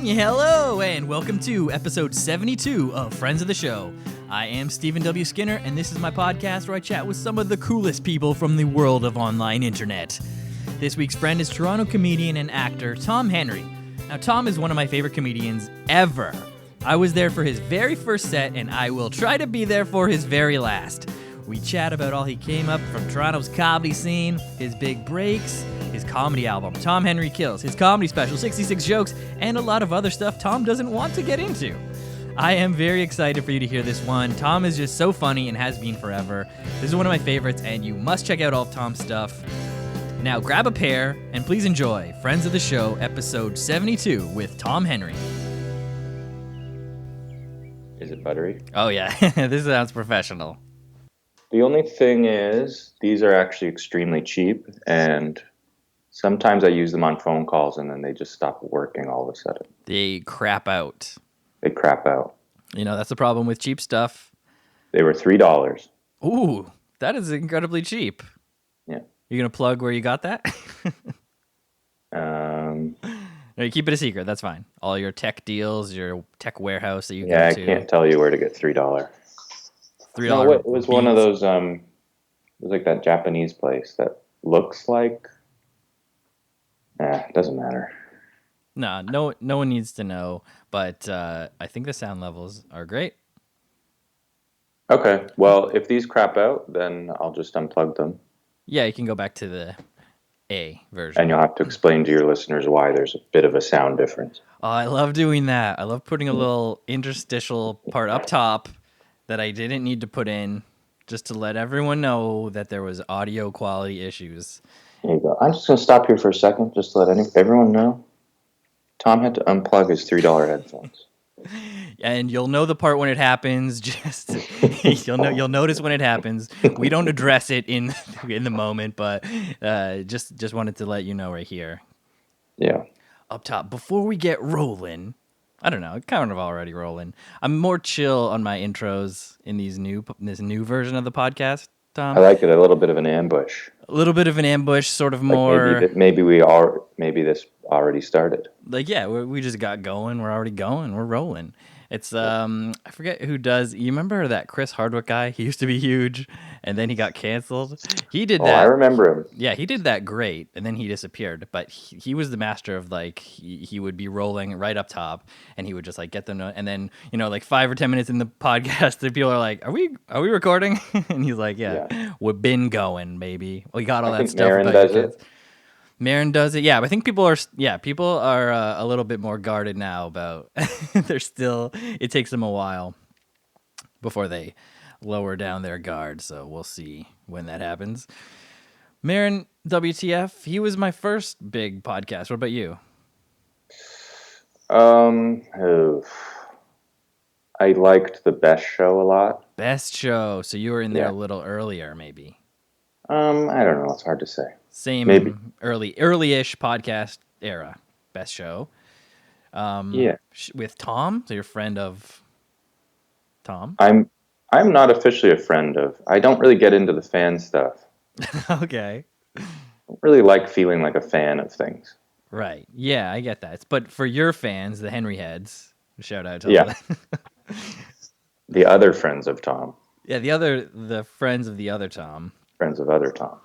Hello, and welcome to episode 72 of Friends of the Show. I am Stephen W. Skinner, and this is my podcast where I chat with some of the coolest people from the world of online internet. This week's friend is Toronto comedian and actor Tom Henry. Now, Tom is one of my favorite comedians ever. I was there for his very first set, and I will try to be there for his very last. We chat about all he came up from Toronto's comedy scene, his big breaks, his comedy album, Tom Henry Kills, his comedy special, 66 Jokes, and a lot of other stuff Tom doesn't want to get into. I am very excited for you to hear this one. Tom is just so funny and has been forever. This is one of my favorites, and you must check out all of Tom's stuff. Now grab a pair, and please enjoy Friends of the Show, episode 72 with Tom Henry. Is it buttery? Oh yeah, this sounds professional. The only thing is, these are actually extremely cheap, and sometimes I use them on phone calls, and then they just stop working all of a sudden. They crap out. They crap out. You know, that's the problem with cheap stuff. They were $3. Ooh, that is incredibly cheap. Yeah. You gonna plug where you got that? Um, No, you keep it a secret. That's fine. All your tech deals, your tech warehouse that you yeah, go I to. can't tell you where to get $3. $3. No, it was one of those. It was like that Japanese place that looks like. It doesn't matter. No one needs to know. But I think the sound levels are great. Okay, well, if these crap out, then I'll just unplug them. Yeah, you can go back to the A version. And you'll have to explain to your listeners why there's a bit of a sound difference. Oh, I love doing that. I love putting a little interstitial part up top that I didn't need to put in just to let everyone know that there was audio quality issues. There you go. I'm just going to stop here for a second just to let everyone know. Tom had to unplug his $3 headphones. And you'll know the part when it happens. Just you'll notice when it happens. We don't address it in the moment, but just wanted to let you know right here. Yeah. Up top, before we get rolling, I don't know, kind of already rolling. I'm more chill on my intros in this new version of the podcast, Tom. I like it. A little bit of an ambush. A little bit of an ambush, sort of Like more. maybe this already started. Like, yeah, we just got going. We're already going. We're rolling. It's I forget who does. You remember that Chris Hardwick guy? He used to be huge, and then he got canceled. He did that. I remember him. Yeah, he did that great, and then he disappeared. But he was the master of, like, he would be rolling right up top, and he would just like get them, and then like 5 or 10 minutes in the podcast, the people are like, "Are we recording?" And he's like, "Yeah, we've been going, baby. We got all that stuff." Marin about does your it. kids." Marin does it, yeah. But I think people are a little bit more guarded now about. They're still. It takes them a while before they lower down their guard. So we'll see when that happens. Marin, WTF? He was my first big podcast. What about you? I liked the Best Show a lot. Best Show. So you were in there a little earlier, maybe. I don't know. It's hard to say. Same Maybe. early-ish podcast era. Best Show. With Tom, so you're a friend of Tom. I'm not officially a friend of. I don't really get into the fan stuff. Okay. I don't really like feeling like a fan of things. Right. Yeah, I get that. But for your fans, the Henry heads, shout out to them. The other friends of Tom. Yeah, the friends of the other Tom. Friends of other Tom.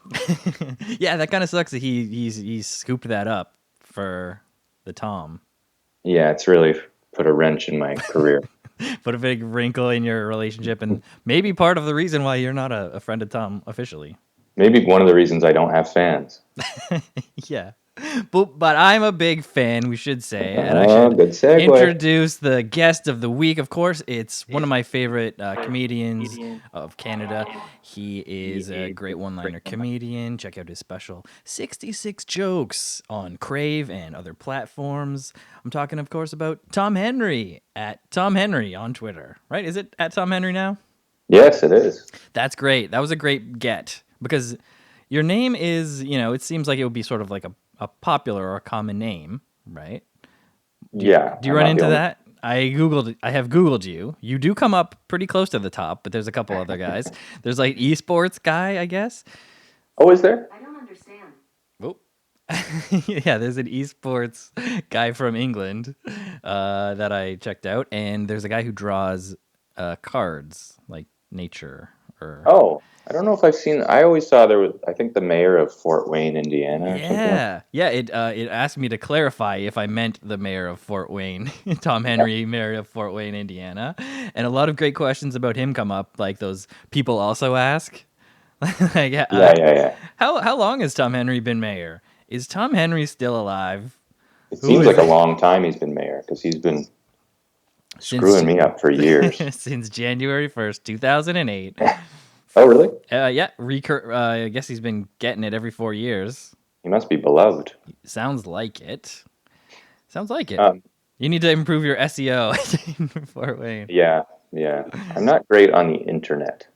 Yeah, that kind of sucks that he's scooped that up for the Tom. Yeah, it's really put a wrench in my career. Put a big wrinkle in your relationship, and maybe part of the reason why you're not a friend of Tom officially. Maybe one of the reasons I don't have fans. Yeah. But I'm a big fan, we should say. And I should good segue. introduce the guest of the week. Of course, it's one of my favorite comedians of Canada. He is a great one-liner comedian. Check out his special 66 Jokes on Crave and other platforms. I'm talking, of course, about Tom Henry at Tom Henry on Twitter. Right? Is it at Tom Henry now? Yes, it is. That's great. That was a great get because your name is, it seems like it would be sort of like a popular or a common name, right? Do you run into that? I have Googled you. You do come up pretty close to the top, but there's a couple other guys. There's like esports guy, I guess. Oh, is there? I don't understand. Oh. Yeah, there's an esports guy from England that I checked out, and there's a guy who draws cards like nature or Oh, I don't know if I've seen. I always saw there was. I think the mayor of Fort Wayne, Indiana, or something like. yeah. It asked me to clarify if I meant the mayor of Fort Wayne, Tom Henry, mayor of Fort Wayne, Indiana, and a lot of great questions about him come up. Like those people also ask, like, Yeah. how long has Tom Henry been mayor? Is Tom Henry still alive? It Who seems is like a long time he's been mayor because he's been since screwing me up for years. since January 1st, 2008? Oh, really? Yeah, I guess he's been getting it every 4 years. He must be beloved. Sounds like it. Sounds like it. Um, You need to improve your SEO in Fort Wayne. yeah. I'm not great on the internet,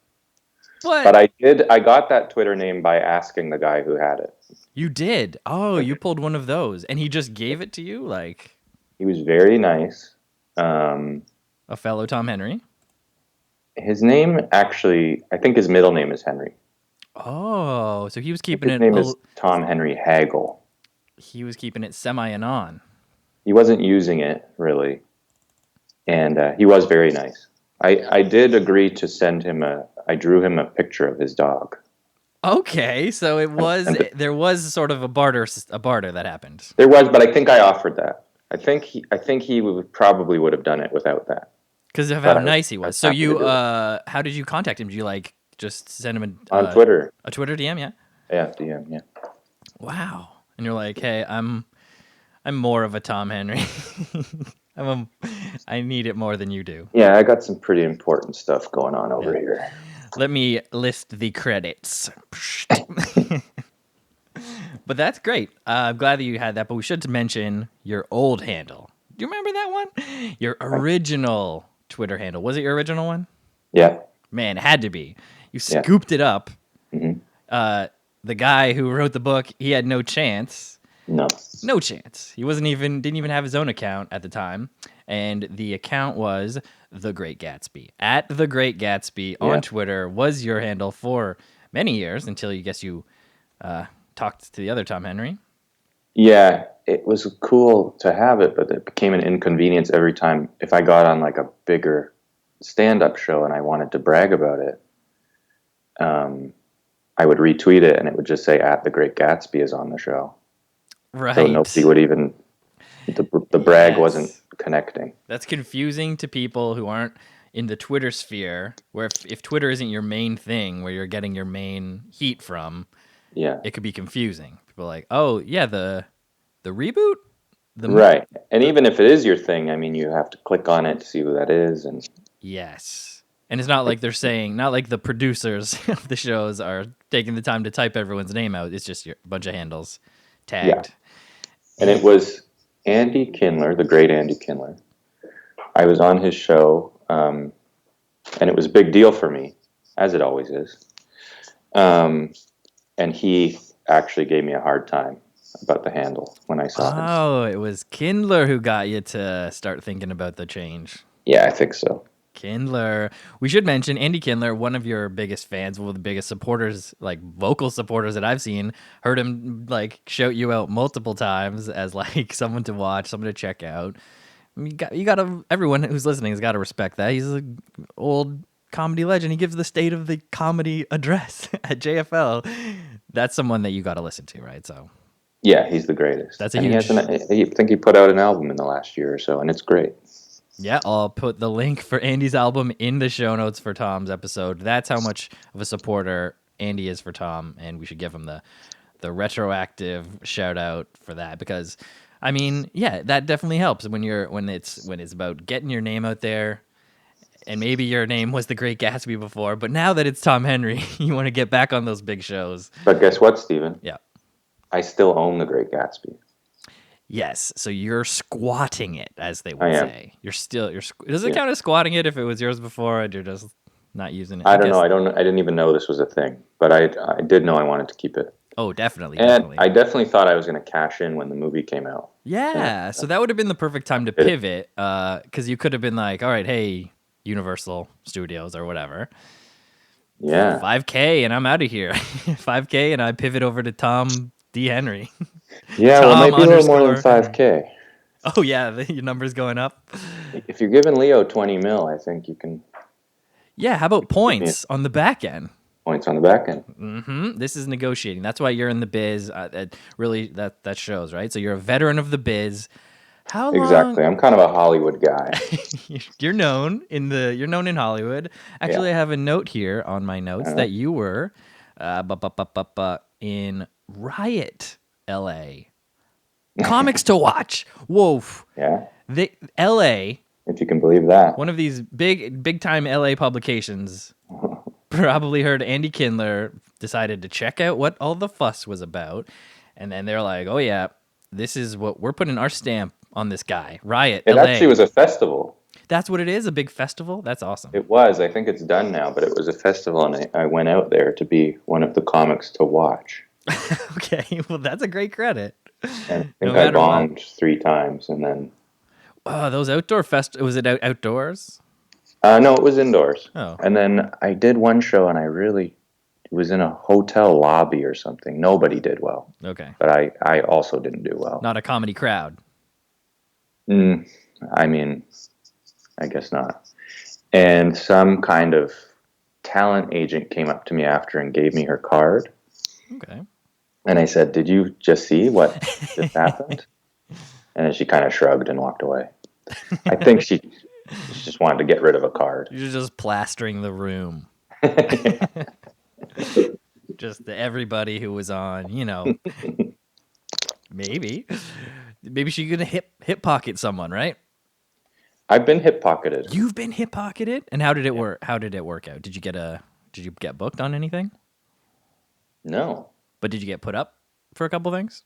What? but I did. I got that Twitter name by asking the guy who had it. You did? Oh, you pulled one of those, and he just gave it to you, like He was very nice. Um, a fellow Tom Henry. his name actually, I think his middle name is Henry. Oh, so he was I think keeping his it. name is Tom Henry Hagel. He was keeping it semi-anon. He wasn't using it really, and he was very nice. I did agree to send him I drew him a picture of his dog. Okay, so there was sort of a barter that happened. There was, but I think I offered that. I think he probably would have done it without that. Because of how nice he was. So how did you contact him? Did you like just send him On Twitter? A Twitter DM? Yeah. Yeah, DM. Yeah. Wow. And you're like, hey, I'm more of a Tom Henry. I need it more than you do. Yeah, I got some pretty important stuff going on over here. Let me list the credits. But that's great. I'm glad that you had that. But we should mention your old handle. Do you remember that one? Your original Twitter handle. Was it your original one? Yeah. Man, it had to be. You scooped it up. Mm-hmm. The guy who wrote the book, he had no chance. No chance. He didn't even have his own account at the time, and the account was The Great Gatsby. At The Great Gatsby on Twitter was your handle for many years until you talked to the other Tom Henry. Yeah, it was cool to have it, but it became an inconvenience every time. If I got on like a bigger stand-up show and I wanted to brag about it, I would retweet it and it would just say "at The Great Gatsby is on the show." Right. So nobody would even the brag wasn't connecting. That's confusing to people who aren't in the Twitter sphere, where if Twitter isn't your main thing, where you're getting your main heat from, it could be confusing. People are like, oh yeah, the reboot, right. And even if it is your thing, I mean, you have to click on it to see who that is, and yes. And it's not like they're saying, not like the producers of the shows are taking the time to type everyone's name out. It's just a bunch of handles tagged. Yeah. And it was Andy Kindler, the great Andy Kindler. I was on his show, and it was a big deal for me, as it always is. And he actually gave me a hard time about the handle when I saw him. Oh, it was Kindler who got you to start thinking about the change. Yeah, I think so. Kindler. We should mention Andy Kindler, one of your biggest fans, one of the biggest supporters, like vocal supporters that I've seen. Heard him like shout you out multiple times as like someone to watch, someone to check out. You got everyone who's listening has got to respect that. He's an old comedy legend. He gives the state of the comedy address at JFL. That's someone that you got to listen to, right? So yeah, he's the greatest. That's a huge. I think he put out an album in the last year or so, and it's great. Yeah, I'll put the link for Andy's album in the show notes for Tom's episode. That's how much of a supporter Andy is for Tom, and we should give him the retroactive shout out for that because, I mean, yeah, that definitely helps when it's about getting your name out there. And maybe your name was The Great Gatsby before, but now that it's Tom Henry, you want to get back on those big shows. But guess what, Steven? Yeah. I still own The Great Gatsby. Yes, so you're squatting it, as they would say. Does it count as squatting it if it was yours before and you're just not using it? I don't know. I didn't even know this was a thing, but I did know I wanted to keep it. Oh, definitely. I definitely thought I was going to cash in when the movie came out. Yeah, so that would have been the perfect time to pivot, because you could have been like, all right, hey, Universal Studios or whatever. Yeah. $5K and I'm out of here. $5K and I pivot over to Tom D. Henry. Yeah, well, Tom maybe a little more than underscore. 5K. Oh yeah, your number's going up. If you're giving Leo 20 mil, I think you can Yeah, how about give me points on the back end? points on the back end. This is negotiating. That's why you're in the biz. That shows, right? So you're a veteran of the biz. How long? Exactly. I'm kind of a Hollywood guy. You're known in Hollywood. Yeah. Actually, I have a note here on my notes Uh, that you were in Riot, L.A. Comics to watch. Whoa. yeah. L.A. If you can believe that. One of these big time L.A. publications probably heard Andy Kindler, decided to check out what all the fuss was about, and then they're like, "Oh yeah, this is what we're putting our stamp on this guy." Riot, It LA. actually was a festival. That's what it is, a big festival? That's awesome. It was. I think it's done now, but it was a festival, and I went out there to be one of the comics to watch. Okay, well, that's a great credit. And I think I bombed 3 times, and then... those outdoor was it outdoors? No, it was indoors. Oh. And then I did one show, and it was in a hotel lobby or something. Nobody did well. Okay. But I also didn't do well. Not a comedy crowd. I mean, I guess not. And some kind of talent agent came up to me after and gave me her card. Okay. And I said, "Did you just see what just happened?" And then she kind of shrugged and walked away. I think she just wanted to get rid of a card. You're just plastering the room. Just everybody who was on, maybe she could hip pocket someone, right? I've been hip pocketed. You've been hip pocketed, and how did it work? How did it work out? Did you get booked on anything? No. But did you get put up for a couple things?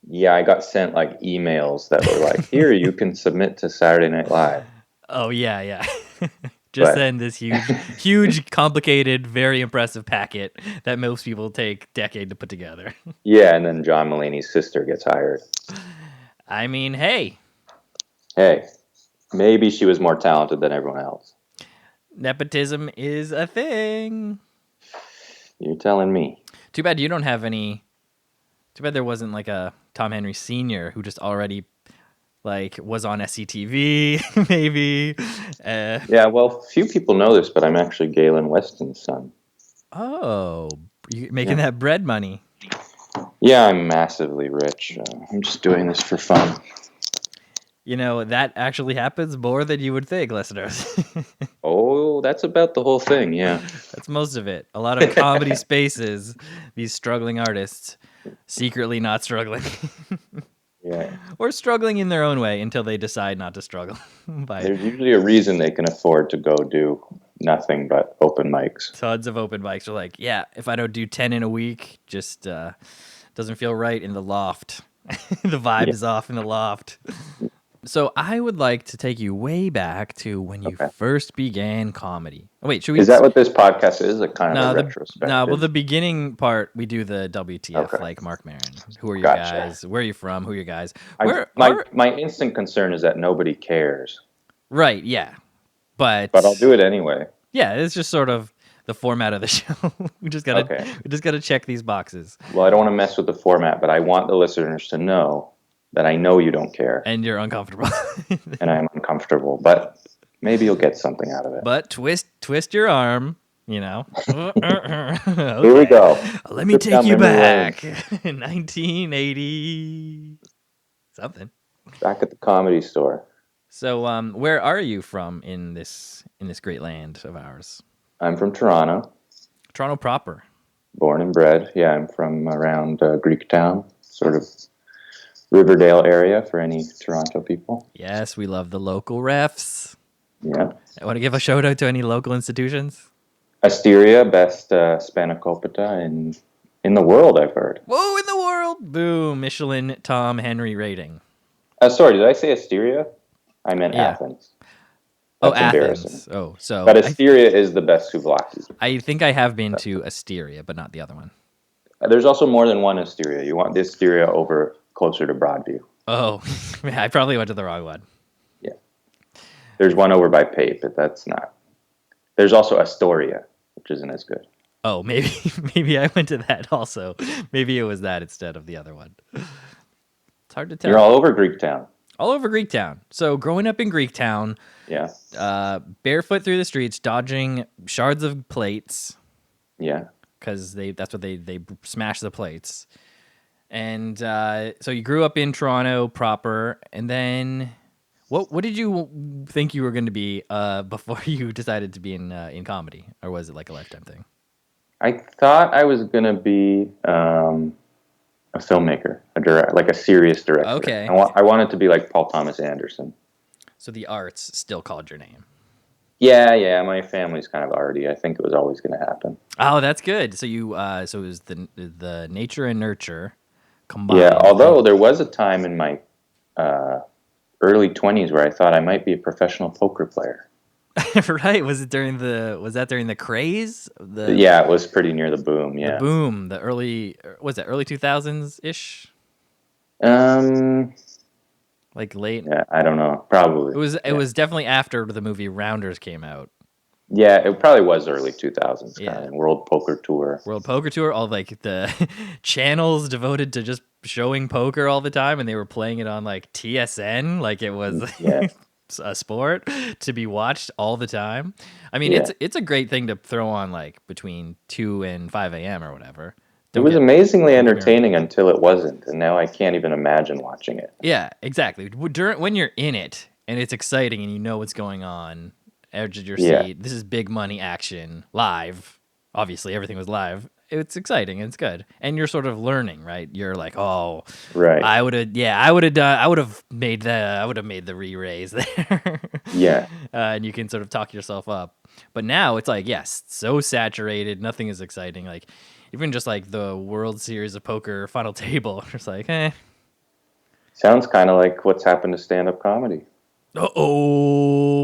Yeah, I got sent like emails that were like, "Here, you can submit to Saturday Night Live." Oh yeah. Just send this huge, complicated, very impressive packet that most people take a decade to put together. Yeah, and then John Mulaney's sister gets hired. I mean, hey, maybe she was more talented than everyone else. Nepotism is a thing. You're telling me. Too bad you don't have any. Too bad there wasn't like a Tom Henry Sr. who just already was on SCTV, maybe. Yeah, well, few people know this, but I'm actually Galen Weston's son. Oh, you're making that bread money. Yeah, I'm massively rich. I'm just doing this for fun. That actually happens more than you would think, listeners. Oh, that's about the whole thing, yeah. That's most of it. A lot of comedy spaces, these struggling artists, secretly not struggling. Yeah. Or struggling in their own way until they decide not to struggle. There's usually a reason they can afford to go do nothing but open mics. Tons of open mics are like, yeah, if I don't do 10 in a week, just doesn't feel right in the loft. The vibe is off in the loft. So I would like to take you way back to when you first began comedy. Oh, wait, should we? Is that what this podcast is? A kind of a retrospective? No, well, the beginning part, we do the WTF, like Mark Maron. Who are you guys? Where are you from? Who are you guys? My instant concern is that nobody cares. Right, yeah. But I'll do it anyway. Yeah, it's just sort of the format of the show. we just gotta check these boxes. Well, I don't want to mess with the format, but I want the listeners to know that I know you don't care. And you're uncomfortable. And I'm uncomfortable, but maybe you'll get something out of it. But twist your arm, Okay. Here we go. Let me take you back. 1980 something. Back at the Comedy Store. So, where are you from in this great land of ours? I'm from Toronto. Toronto proper. Born and bred. Yeah, I'm from around Greektown, sort of Riverdale area for any Toronto people. Yes, we love the local refs. Yeah. I want to give a shout out to any local institutions. Asteria, best spanakopita in the world, I've heard. Whoa, in the world! Boom, Michelin Tom Henry rating. Sorry, did I say Asteria? I meant Athens. That's Athens. Oh, so. But Asteria is the best souvlaki. I think I have been to Asteria, but not the other one. There's also more than one Asteria. You want the Asteria closer to Broadview. Oh, I probably went to the wrong one. Yeah. There's one over by Pape, but that's not. There's also Astoria, which isn't as good. Oh, maybe maybe I went to that also. Maybe it was that instead of the other one. It's hard to tell. You're all over Greektown. All over Greektown. So growing up in Greektown, Yeah. barefoot through the streets, dodging shards of plates Yeah. because that's what they smash the plates. And so you grew up in Toronto proper, and then what did you think you were going to be before you decided to be in comedy, or was it like a lifetime thing? I thought I was going to be a filmmaker, like a serious director. Okay. I wanted to be like Paul Thomas Anderson. So the arts still called your name. Yeah. My family's kind of arty. I think it was always going to happen. Oh, that's good. So so it was the nature and nurture combined. Yeah, although there was a time in my early 20s where I thought I might be a professional poker player. Right? Was that during the craze? Yeah, it was pretty near the boom. Yeah, the boom. The early 2000s ish. Like late. Yeah, I don't know. Probably. It was definitely after the movie Rounders came out. Yeah, it probably was early 2000s. Yeah. Kind of World Poker Tour. World Poker Tour, all like the channels devoted to just showing poker all the time, and they were playing it on like TSN, like it was a sport to be watched all the time. I mean, it's a great thing to throw on like between 2 and 5 a.m. or whatever. It was amazingly entertaining until it wasn't, and now I can't even imagine watching it. Yeah, exactly. When you're in it and it's exciting and you know what's going on, edge of your seat. This is big money action live. Obviously, everything was live. It's exciting and it's good, and you're sort of learning, right? You're like, oh, right. I would have made the re-raise there. Yeah, and you can sort of talk yourself up. But now it's like, yes, so saturated. Nothing is exciting. Like even just like the World Series of Poker final table, it's like, Sounds kind of like what's happened to stand-up comedy. Uh-oh.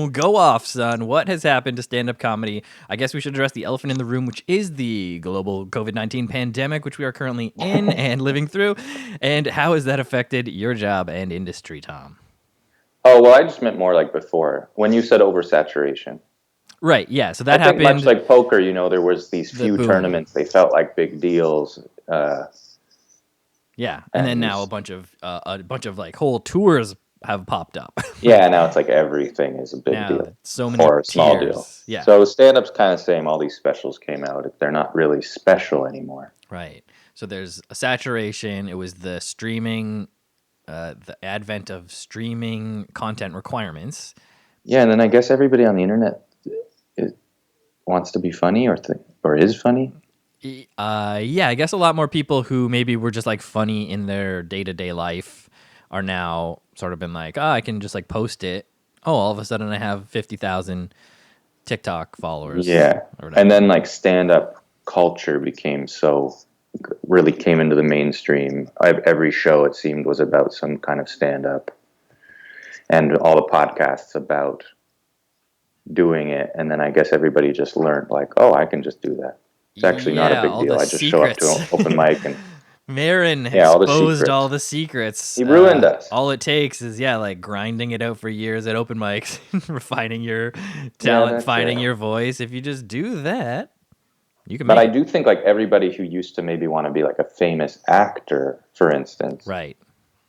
Go off, son. What has happened to stand-up comedy? I guess we should address the elephant in the room, which is the global COVID-19 pandemic, which we are currently in and living through. And how has that affected your job and industry, Tom? Oh, well, I just meant more like before, when you said oversaturation. Right, yeah. So that happened. Much like poker, there was these few tournaments. They felt like big deals. Yeah, and then now a bunch of like whole tours have popped up. Yeah, now it's like everything is a big deal. So many or a tiers. Small deal. Yeah. So stand-up's kind of same. All these specials came out. They're not really special anymore. Right. So there's a saturation. It was the streaming, the advent of streaming content requirements. Yeah, and then I guess everybody on the internet wants to be funny or is funny. Yeah, I guess a lot more people who maybe were just like funny in their day-to-day life are now sort of been like, I can just like post it. Oh, all of a sudden I have 50,000 TikTok followers. Yeah. And then like stand-up culture really came into the mainstream. Every show, it seemed, was about some kind of stand-up. And all the podcasts about doing it. And then I guess everybody just learned like, I can just do that. It's actually not a big deal. I just show up to an open mic and Marin exposed all the secrets. He ruined us. All it takes is like grinding it out for years at open mics, refining your talent, finding your voice. If you just do that, you can. But I do think like everybody who used to maybe want to be like a famous actor, for instance, right,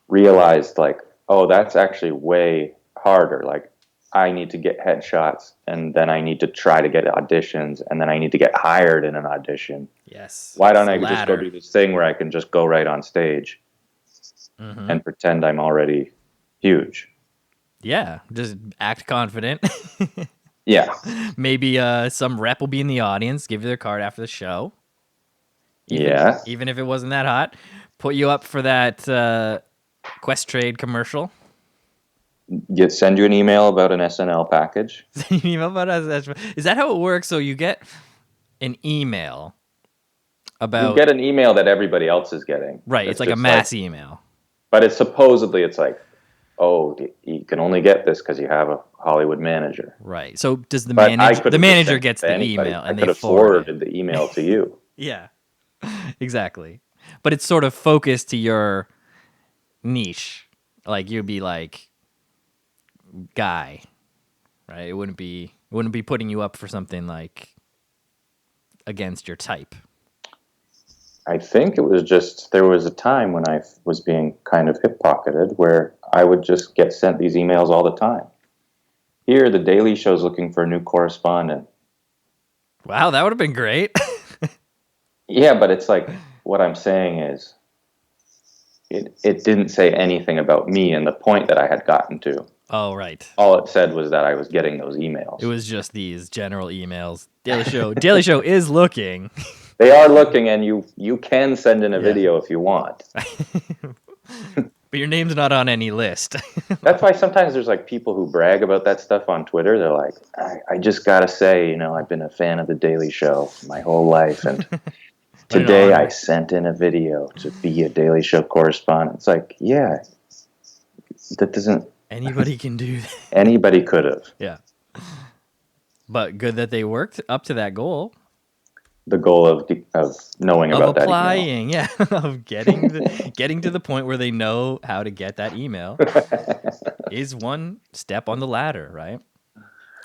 realized like, that's actually way harder. Like, I need to get headshots, and then I need to try to get auditions, and then I need to get hired in an audition. Yes. Why don't I just go do this thing where I can just go right on stage and pretend I'm already huge? Yeah, just act confident. Yeah. Maybe some rep will be in the audience, give you their card after the show. Even if it wasn't that hot. Put you up for that Quest Trade commercial. Send you an email about an SNL package. Send you an email about Is that how it works? So you get an email about... You get an email that everybody else is getting. Right, it's like a mass email. But it's like, you can only get this because you have a Hollywood manager. Right. So does the manager gets the email and they forwarded the email to you. Yeah, exactly. But it's sort of focused to your niche. Like you'd be like... guy, right? It wouldn't be putting you up for something like against your type? I think it was just, there was a time when I was being kind of hip-pocketed where I would just get sent these emails all the time. Here, the Daily Show's looking for a new correspondent. Wow, that would have been great. Yeah, but it's like, what I'm saying is, it didn't say anything about me and the point that I had gotten to. Oh, right. All it said was that I was getting those emails. It was just these general emails. Daily Show is looking. They are looking, and you can send in a video if you want. But your name's not on any list. That's why sometimes there's like people who brag about that stuff on Twitter. They're like, I just gotta say, I've been a fan of the Daily Show my whole life, and today I sent in a video to be a Daily Show correspondent. It's like, yeah, that doesn't... Anybody can do that. Anybody could have. Yeah. But good that they worked up to that goal. The goal of knowing about applying, that email. Yeah, of getting to the point where they know how to get that email is one step on the ladder, right?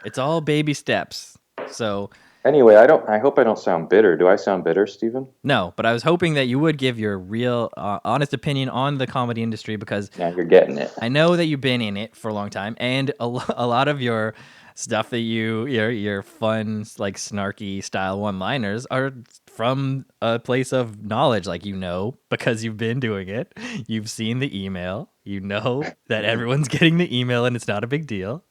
It's all baby steps. So anyway, I hope I don't sound bitter. Do I sound bitter, Stephen? No, but I was hoping that you would give your real, honest opinion on the comedy industry because now you're getting it. I know that you've been in it for a long time, and a lot of your stuff that your fun, like snarky style one-liners are from a place of knowledge, like because you've been doing it, you've seen the email, that everyone's getting the email and it's not a big deal,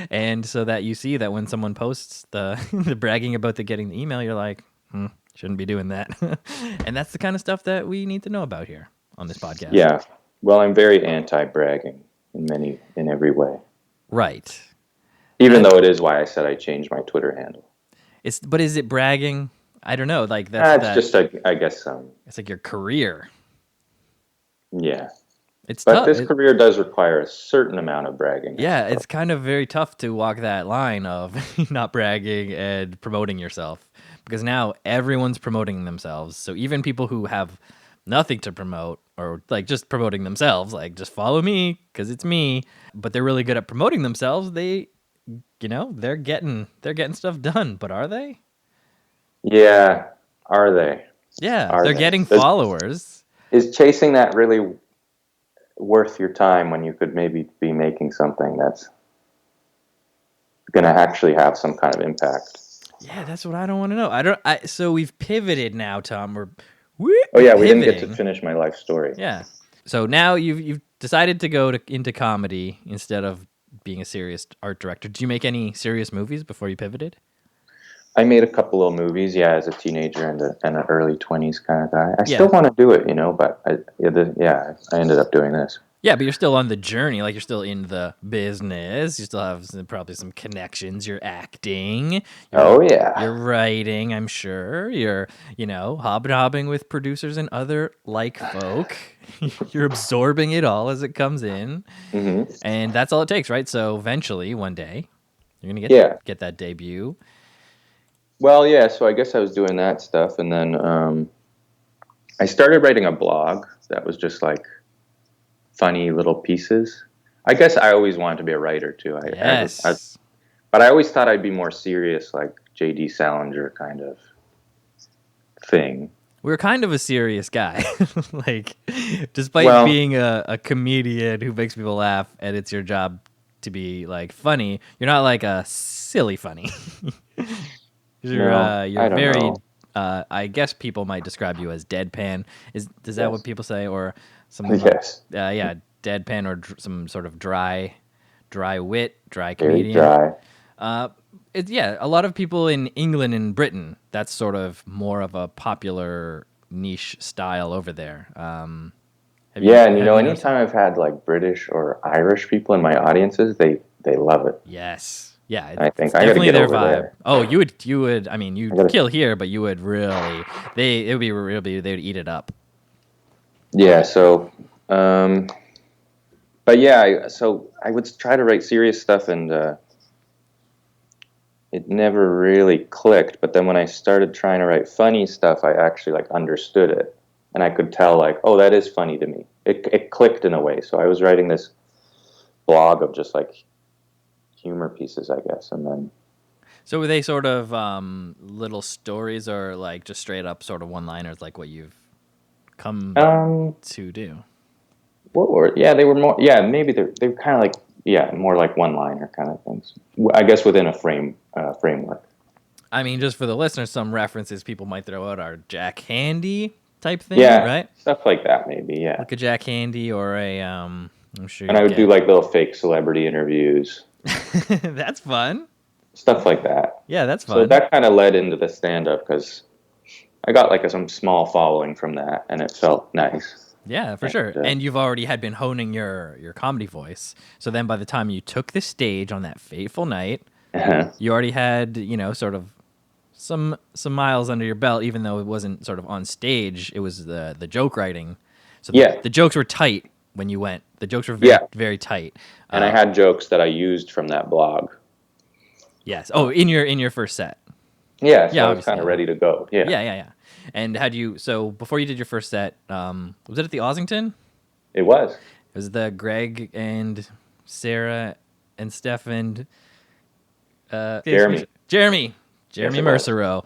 and so that you see that when someone posts the the bragging about the getting the email, you're like, shouldn't be doing that. And that's the kind of stuff that we need to know about here on this podcast. Yeah, well, I'm very anti-bragging in every way. Right. Even though it is why I said I changed my Twitter handle. But is it bragging? I don't know. Like that's just I guess it's like your career. Yeah, it's but tough. This career does require a certain amount of bragging. Yeah, it's kind of very tough to walk that line of not bragging and promoting yourself because now everyone's promoting themselves. So even people who have nothing to promote or like just promoting themselves, like just follow me because it's me, but they're really good at promoting themselves. They're getting stuff done, but are they? Yeah, are they? Yeah, they're getting followers. Is chasing that really worth your time when you could maybe be making something that's going to actually have some kind of impact? Yeah, that's what I don't want to know. So we've pivoted now, Tom. We didn't get to finish my life story. Yeah. So now you've decided to go into comedy instead of being a serious art director. Did you make any serious movies before you pivoted? I made a couple of movies, as a teenager and an early 20s kind of guy. I still want to do it, but I ended up doing this. Yeah, but you're still on the journey. Like, you're still in the business. You still have probably some connections. You're acting. You're writing, I'm sure. You're, hobnobbing with producers and other like folk. You're absorbing it all as it comes in. Mm-hmm. And that's all it takes, right? So eventually, one day, you're going to get that debut. Well, yeah, so I guess I was doing that stuff. And then I started writing a blog that was just like funny little pieces. I guess I always wanted to be a writer too. But I always thought I'd be more serious, like J.D. Salinger kind of thing. We're kind of a serious guy. Like, despite being a comedian who makes people laugh and it's your job to be like funny, you're not like a silly funny. You're very I guess people might describe you as deadpan. Is that what people say, or something? Yes. Deadpan, or some sort of dry wit, dry comedian. Very dry. A lot of people in England and Britain, that's sort of more of a popular niche style over there. Anytime I've had like British or Irish people in my audiences, they love it. Yes. Yeah, I think definitely their vibe. There. Oh, you would. I mean, you'd kill here, but you would really. They would eat it up. Yeah. So, so I would try to write serious stuff, and it never really clicked. But then when I started trying to write funny stuff, I actually like understood it, and I could tell like, oh, that is funny to me. It clicked in a way. So I was writing this blog of just like humor pieces, I guess, and then So were they sort of little stories or like just straight up sort of one-liners like what you've come Um, to do? what were? Yeah, they were more. Yeah, maybe they were kind of like more like one-liner kind of things. I guess within a framework. I mean, just for the listeners, some references people might throw out are Jack Handy type thing, Yeah, right? stuff like that maybe. Yeah, Like a Jack Handy or a I'm sure and you'll I would do get. like little fake celebrity interviews, That's fun. stuff like that. Yeah, that's So fun. that kind of led into the stand-up because I got like some small following from that, and it felt nice. Yeah, for And, sure. And you've already had been honing your comedy voice. So then by the time you took the stage on that fateful night, you already had, sort of some miles under your belt, even though it wasn't sort of on stage. It was the joke writing. So yeah, the jokes were tight when you went. The jokes were yeah, very tight. and I had jokes that I used from that blog. Yes. Oh, in your first set. Yeah, so Yeah, I was kind obviously. of ready to go. Yeah, Yeah. And so before you did your first set, was it at the Ossington? it was. It was the Greg and Sarah and Stefan. Jeremy. Jeremy Yes, it was. Mercereau.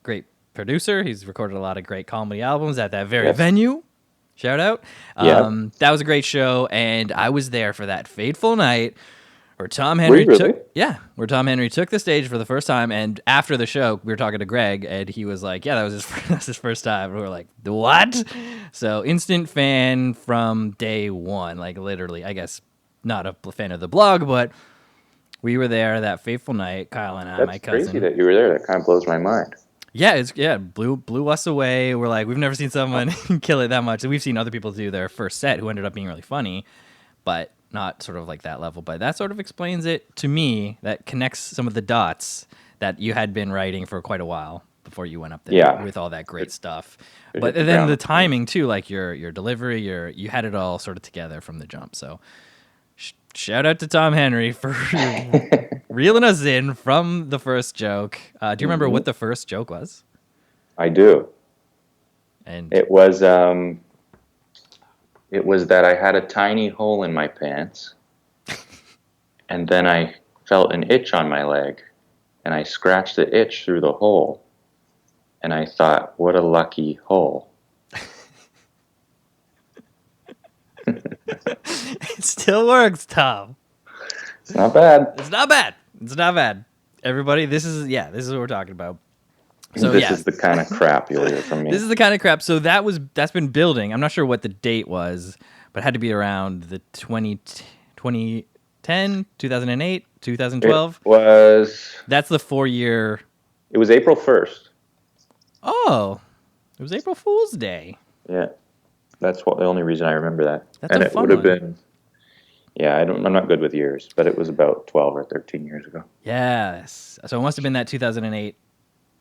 Great producer. He's recorded a lot of great comedy albums at that very Yes. venue. Shout out. Yeah. That was a great show, and I was there for that fateful night where Tom Were Henry you really? where Tom Henry took the stage for the first time. And after the show, we were talking to Greg, and he was like, "Yeah, that was his first time." And we were like, "What?" So instant fan from day one. Like literally, I guess not a fan of the blog, but we were there that fateful night. Kyle and I, That's my cousin. crazy that you were there. That kind of blows my mind. Yeah, blew us away. We're like, we've never seen someone kill it that much. And we've seen other people do their first set who ended up being really funny, but not sort of like that level. But that sort of explains it to me. That connects some of the dots that you had been writing for quite a while before you went up there with all that great stuff. But then the timing too, like your delivery, you had it all sort of together from the jump. So shout out to Tom Henry for reeling us in from the first joke. Do you remember what the first joke was? I do. And it was that I had a tiny hole in my pants, and then I felt an itch on my leg, and I scratched the itch through the hole, and I thought, what a lucky hole. It still works, Tom. It's not bad. It's not bad. Everybody, this is what we're talking about. So this is the kind of crap you'll hear from me. This is the kind of crap. So that's been building. I'm not sure what the date was, but it had to be around the 2010, 2008, 2012. It was. That's the 4-year. It was April 1st. Oh, it was April Fool's Day. Yeah, that's the only reason I remember that. That's and a it fun would have one. been. Yeah, I'm not good with years, but it was about 12 or 13 years ago. Yes. So it must have been that 2008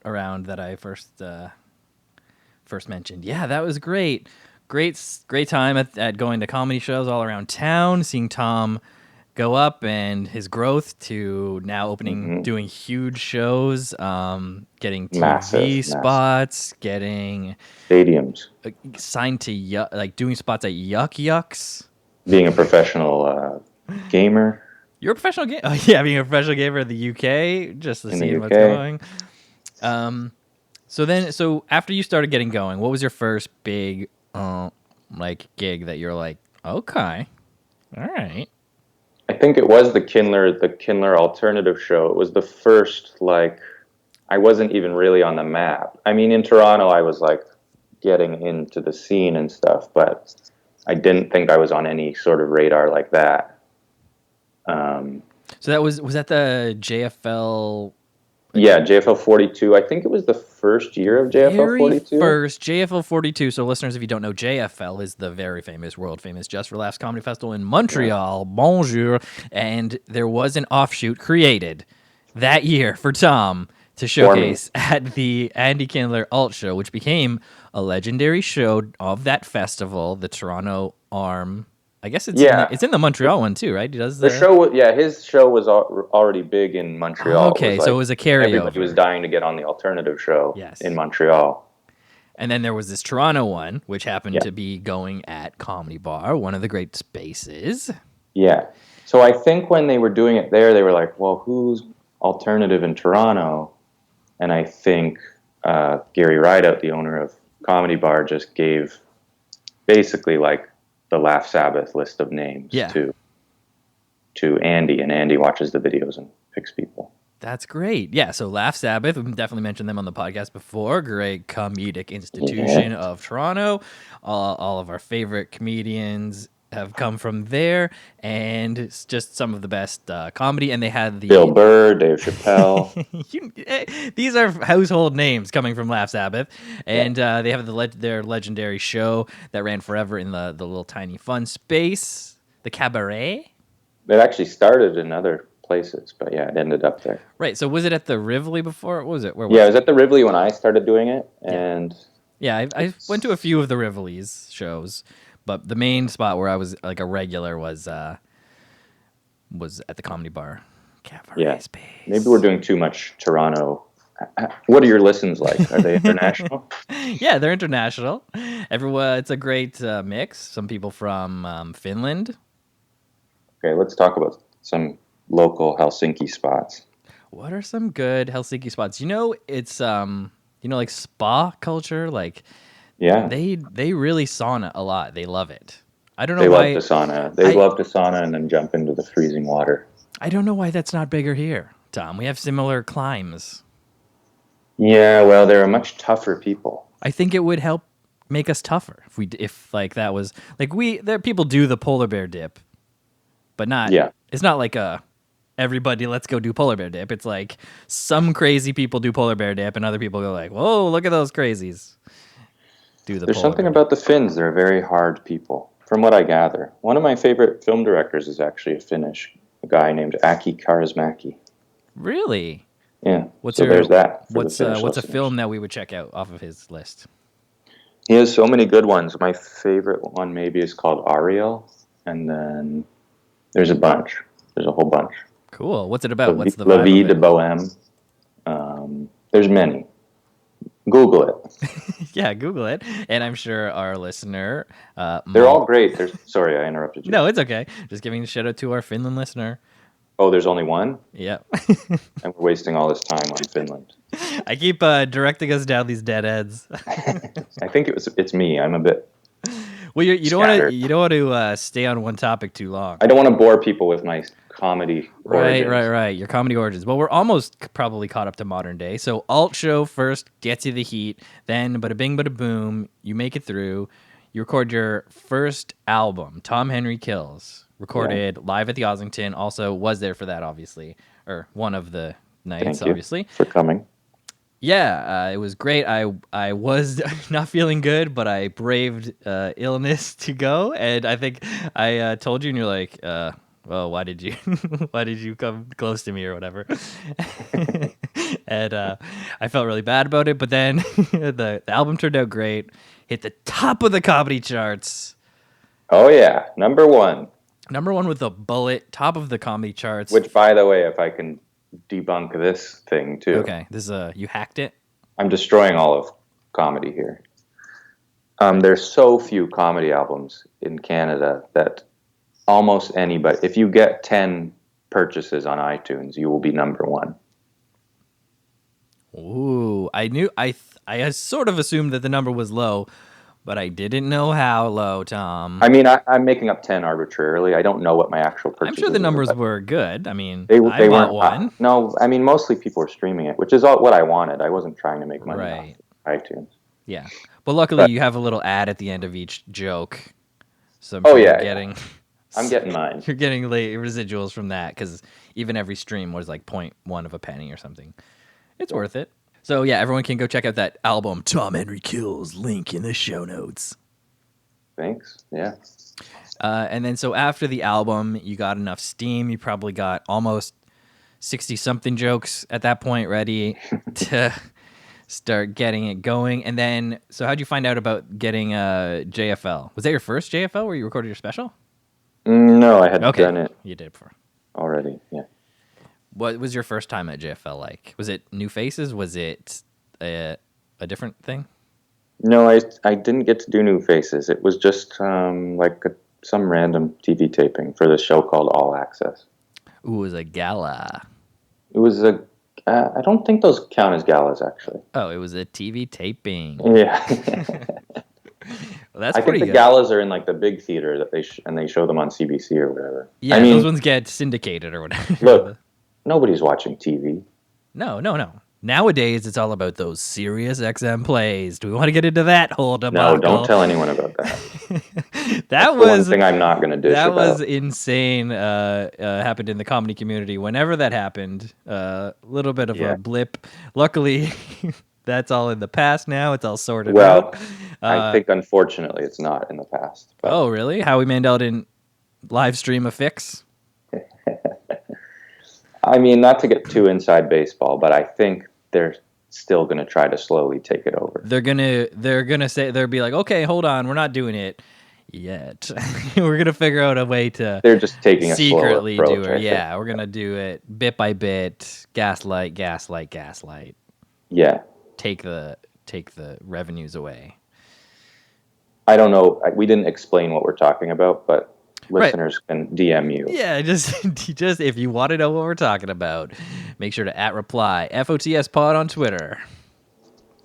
around that I first mentioned. Yeah, that was great. Great time at going to comedy shows all around town, seeing Tom go up and his growth to now opening, doing huge shows, getting TV spots, getting stadiums, signed to doing spots at Yuck Yucks. Being a professional gamer. You're a professional gamer? Oh, yeah, being a professional gamer in the UK, just to see what's going. So after you started getting going, what was your first big gig that you're like, okay, all right? I think it was the Kindler alternative show. It was the first, I wasn't even really on the map. I mean, in Toronto, I was getting into the scene and stuff, but I didn't think I was on any sort of radar like that. So that was that the JFL? Yeah, JFL 42. I think it was the first year of JFL 42. First JFL 42. So listeners, if you don't know, JFL is the very famous, world famous Just for Laughs Comedy Festival in Montreal. Yeah. Bonjour. And there was an offshoot created that year for Tom to showcase at the Andy Kindler Alt Show, which became a legendary show of that festival, the Toronto arm. I guess it's in the Montreal one too, right? He does the show. His show was already big in Montreal. Okay, so it was a carryover. Everybody was dying to get on the alternative show in Montreal. And then there was this Toronto one, which happened to be going at Comedy Bar, one of the great spaces. Yeah. So I think when they were doing it there, they were like, well, who's alternative in Toronto, and I think Gary Rideout, the owner of Comedy Bar, just gave basically like the Laugh Sabbath list of names Yeah. to Andy, and Andy watches the videos and picks people. That's great. Yeah, so Laugh Sabbath, we've definitely mentioned them on the podcast before. Great comedic institution of Toronto. All of our favorite comedians have come from there, and it's just some of the best comedy. And they had the Bill Burr, Dave Chappelle. These are household names coming from Laugh Sabbath, and they have their legendary show that ran forever in the little tiny fun space, the Cabaret. It actually started in other places, but yeah, it ended up there. Right. So was it at the Rivoli before? What was it? Where was it was at the Rivoli when I started doing it, and I went to a few of the Rivoli's shows, but the main spot where I was like a regular was at the Comedy Bar. Cabaret space. Maybe we're doing too much Toronto. What are your listens like? Are they international? Yeah, they're international. Everyone, it's a great mix. Some people from Finland. Okay, let's talk about some local Helsinki spots. What are some good Helsinki spots? It's like spa culture. Like, they really sauna a lot. They love it. I don't know why. They love the sauna. They love the sauna and then jump into the freezing water. I don't know why that's not bigger here, Tom. We have similar climes. Yeah, well, they're a much tougher people. I think it would help make us tougher if that was like people do the polar bear dip, but not. Yeah. It's not like everybody let's go do polar bear dip. It's like some crazy people do polar bear dip, and other people go like, whoa, look at those crazies. There's something about the Finns. They're very hard people, from what I gather. One of my favorite film directors is actually a Finnish guy named Aki Kaurismäki. Really? Yeah. There's that. What's a film that we would check out off of his list? He has so many good ones. My favorite one maybe is called Ariel, and then there's a bunch. There's a whole bunch. Cool. What's it about? What's the La vibe Vie of de it? Bohème. There's many. Google it. Yeah, Google it. And I'm sure our listener... they're all great. Sorry, I interrupted you. No, it's okay. Just giving a shout out to our Finland listener. Oh, there's only one? Yeah. And we're wasting all this time on Finland. I keep directing us down these dead ends. I think it's me. I'm a bit... Well, you don't want to stay on one topic too long. I don't want to bore people with my comedy origins. Right. Your comedy origins. Well, we're almost probably caught up to modern day. So alt show first gets you the heat. Then bada bing, bada boom, you make it through. You record your first album, Tom Henry Kills, recorded live at the Ossington. Also was there for that, obviously, or one of the nights, Thank obviously. You for coming. Yeah, it was great. I was not feeling good, but I braved illness to go. And I think I told you, and you're like, well, why did you come close to me or whatever? And I felt really bad about it. But then the album turned out great. Hit the top of the comedy charts. Oh, yeah. Number one with a bullet. Top of the comedy charts. Which, by the way, if I can debunk this thing too. Okay, you hacked it? I'm destroying all of comedy here. There's so few comedy albums in Canada that almost anybody, if you get 10 purchases on iTunes, you will be number one. Ooh, I sort of assumed that the number was low, but I didn't know how low, Tom. I mean, I'm making up 10 arbitrarily. I don't know what my actual purchases I'm sure the numbers were good. I mean, they weren't one. No, I mean, mostly people were streaming it, which is what I wanted. I wasn't trying to make money off iTunes. Yeah, but luckily you have a little ad at the end of each joke. So I'm I'm getting mine. You're getting late residuals from that because even every stream was like 0.1 of a penny or something. It's worth it. So yeah, everyone can go check out that album, Tom Henry Kills, link in the show notes. Thanks. Yeah. And then so after the album, you got enough steam. You probably got almost 60-something jokes at that point ready to start getting it going. And then, so how'd you find out about getting JFL? Was that your first JFL where you recorded your special? No, I had done it. You did before. Already, yeah. What was your first time at JFL like? Was it New Faces? Was it a different thing? No, I didn't get to do New Faces. It was just some random TV taping for this show called All Access. Ooh, it was a gala. It was I don't think those count as galas, actually. Oh, it was a TV taping. Yeah. Well, that's I think pretty the good. galas are in like the big theater that and they show them on CBC or whatever. Yeah, I those mean, ones get syndicated or whatever. look, nobody's watching TV. No. Nowadays, it's all about those Sirius XM plays. Do we want to get into that whole debacle? No, don't tell anyone about that. That That's was the one thing I'm not going to dish that about. was insane. Happened in the comedy community. Whenever that happened, a little bit of a blip. Luckily, that's all in the past now. It's all sorted out. I think unfortunately it's not in the past. But. Oh, really? Howie Mandel didn't live stream a fix? I mean, not to get too inside baseball, but I think they're still going to try to slowly take it over. They're gonna say they'll be like, okay, hold on, we're not doing it yet. We're gonna figure out a way to. They're just taking secretly a slower approach, do it. Yeah, we're gonna do it bit by bit, gaslight. Yeah, take the revenues away. I don't know. We didn't explain what we're talking about, but listeners can DM you. Yeah, just if you want to know what we're talking about, make sure to @reply FOTS pod on Twitter.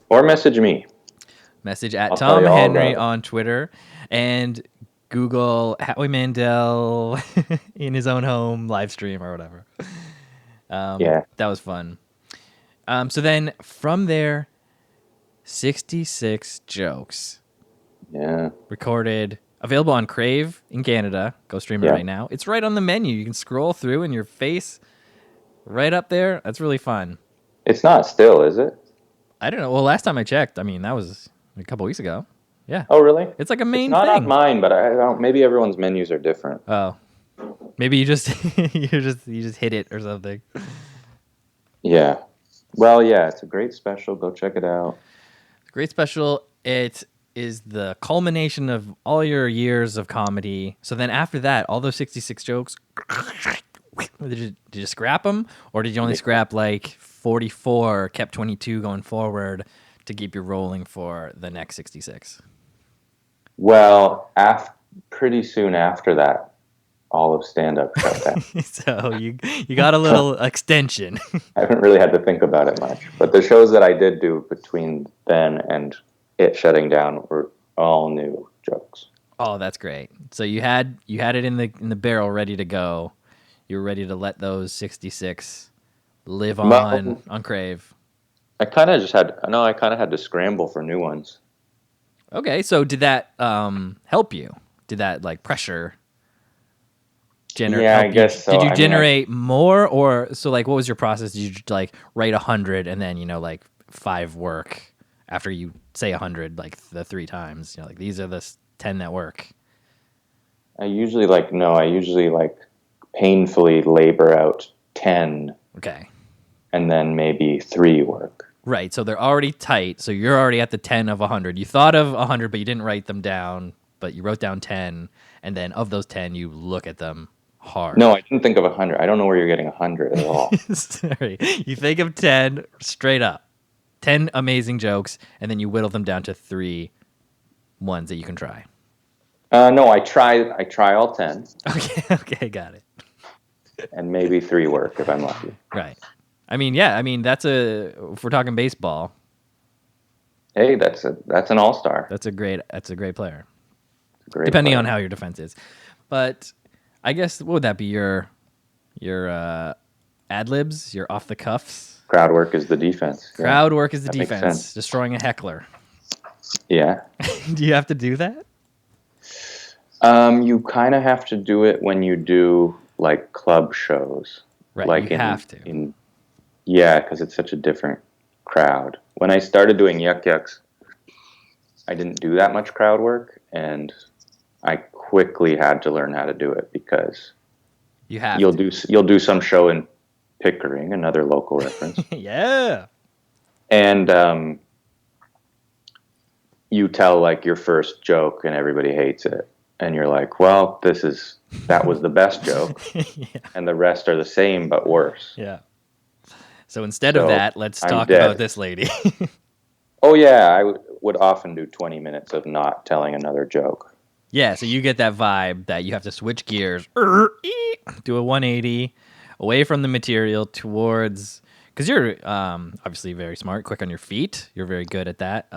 Or message me. Message Tom Henry on Twitter, and Google Howie Mandel in his own home live stream or whatever. That was fun. So then from there, 66 jokes. Yeah. Recorded. Available on Crave in Canada. Go stream it right now. It's right on the menu. You can scroll through and your face right up there. That's really fun. It's not still, is it? I don't know. Well, last time I checked, I mean, that was a couple weeks ago. Yeah. Oh, really? It's like a main thing. It's not thing. on mine, but I don't. Maybe everyone's menus are different. Oh, maybe you just you just hit it or something. Yeah. Well, yeah, it's a great special. Go check it out. Great special. It is the culmination of all your years of comedy. So then after that, all those 66 jokes, did you scrap them? Or did you only scrap like 44, kept 22 going forward to keep you rolling for the next 66? Well, pretty soon after that, all of stand-up shut down. So you got a little extension. I haven't really had to think about it much. But the shows that I did do between then and it shutting down were all new jokes. Oh, that's great. So you had it in the barrel ready to go. You were ready to let those 66 live on Crave. I kind of had to scramble for new ones. Okay, so did that help you? Did that like pressure generate? Yeah, I guess so. Did you generate more, or so like what was your process? Did you like write 100 and then like 5 work after you say 100 like the 3 times? Like these are the 10 that work. I usually painfully labor out 10. Okay. And then maybe 3 work. Right, so they're already tight. So you're already at the 10 of 100. You thought of 100, but you didn't write them down. But you wrote down 10, and then of those 10, you look at them hard. No, I didn't think of 100. I don't know where you're getting 100 at all. Sorry, you think of 10 straight up, 10 amazing jokes, and then you whittle them down to 3 ones that you can try. No, I try all 10. Okay, got it. And maybe 3 work if I'm lucky. Right. I mean, if we're talking baseball. Hey, that's an all-star. That's a great player. Depending on how your defense is. But I guess, what would that be? Your ad-libs, your off-the-cuffs? Crowd work is the defense. Crowd work is the defense. Destroying a heckler. Yeah. Do you have to do that? You kind of have to do it when you do like club shows. Right, like you have to. Yeah, because it's such a different crowd. When I started doing Yuck Yucks, I didn't do that much crowd work, and I quickly had to learn how to do it because you'll do some show in Pickering, another local reference. Yeah. And you tell like your first joke and everybody hates it. And you're like, well, that was the best joke. Yeah. And the rest are the same, but worse. Yeah. So instead of that, let's talk about this lady. Oh, yeah. I would often do 20 minutes of not telling another joke. Yeah. So you get that vibe that you have to switch gears, do a 180. away from the material towards, because you're obviously very smart, quick on your feet. You're very good at that.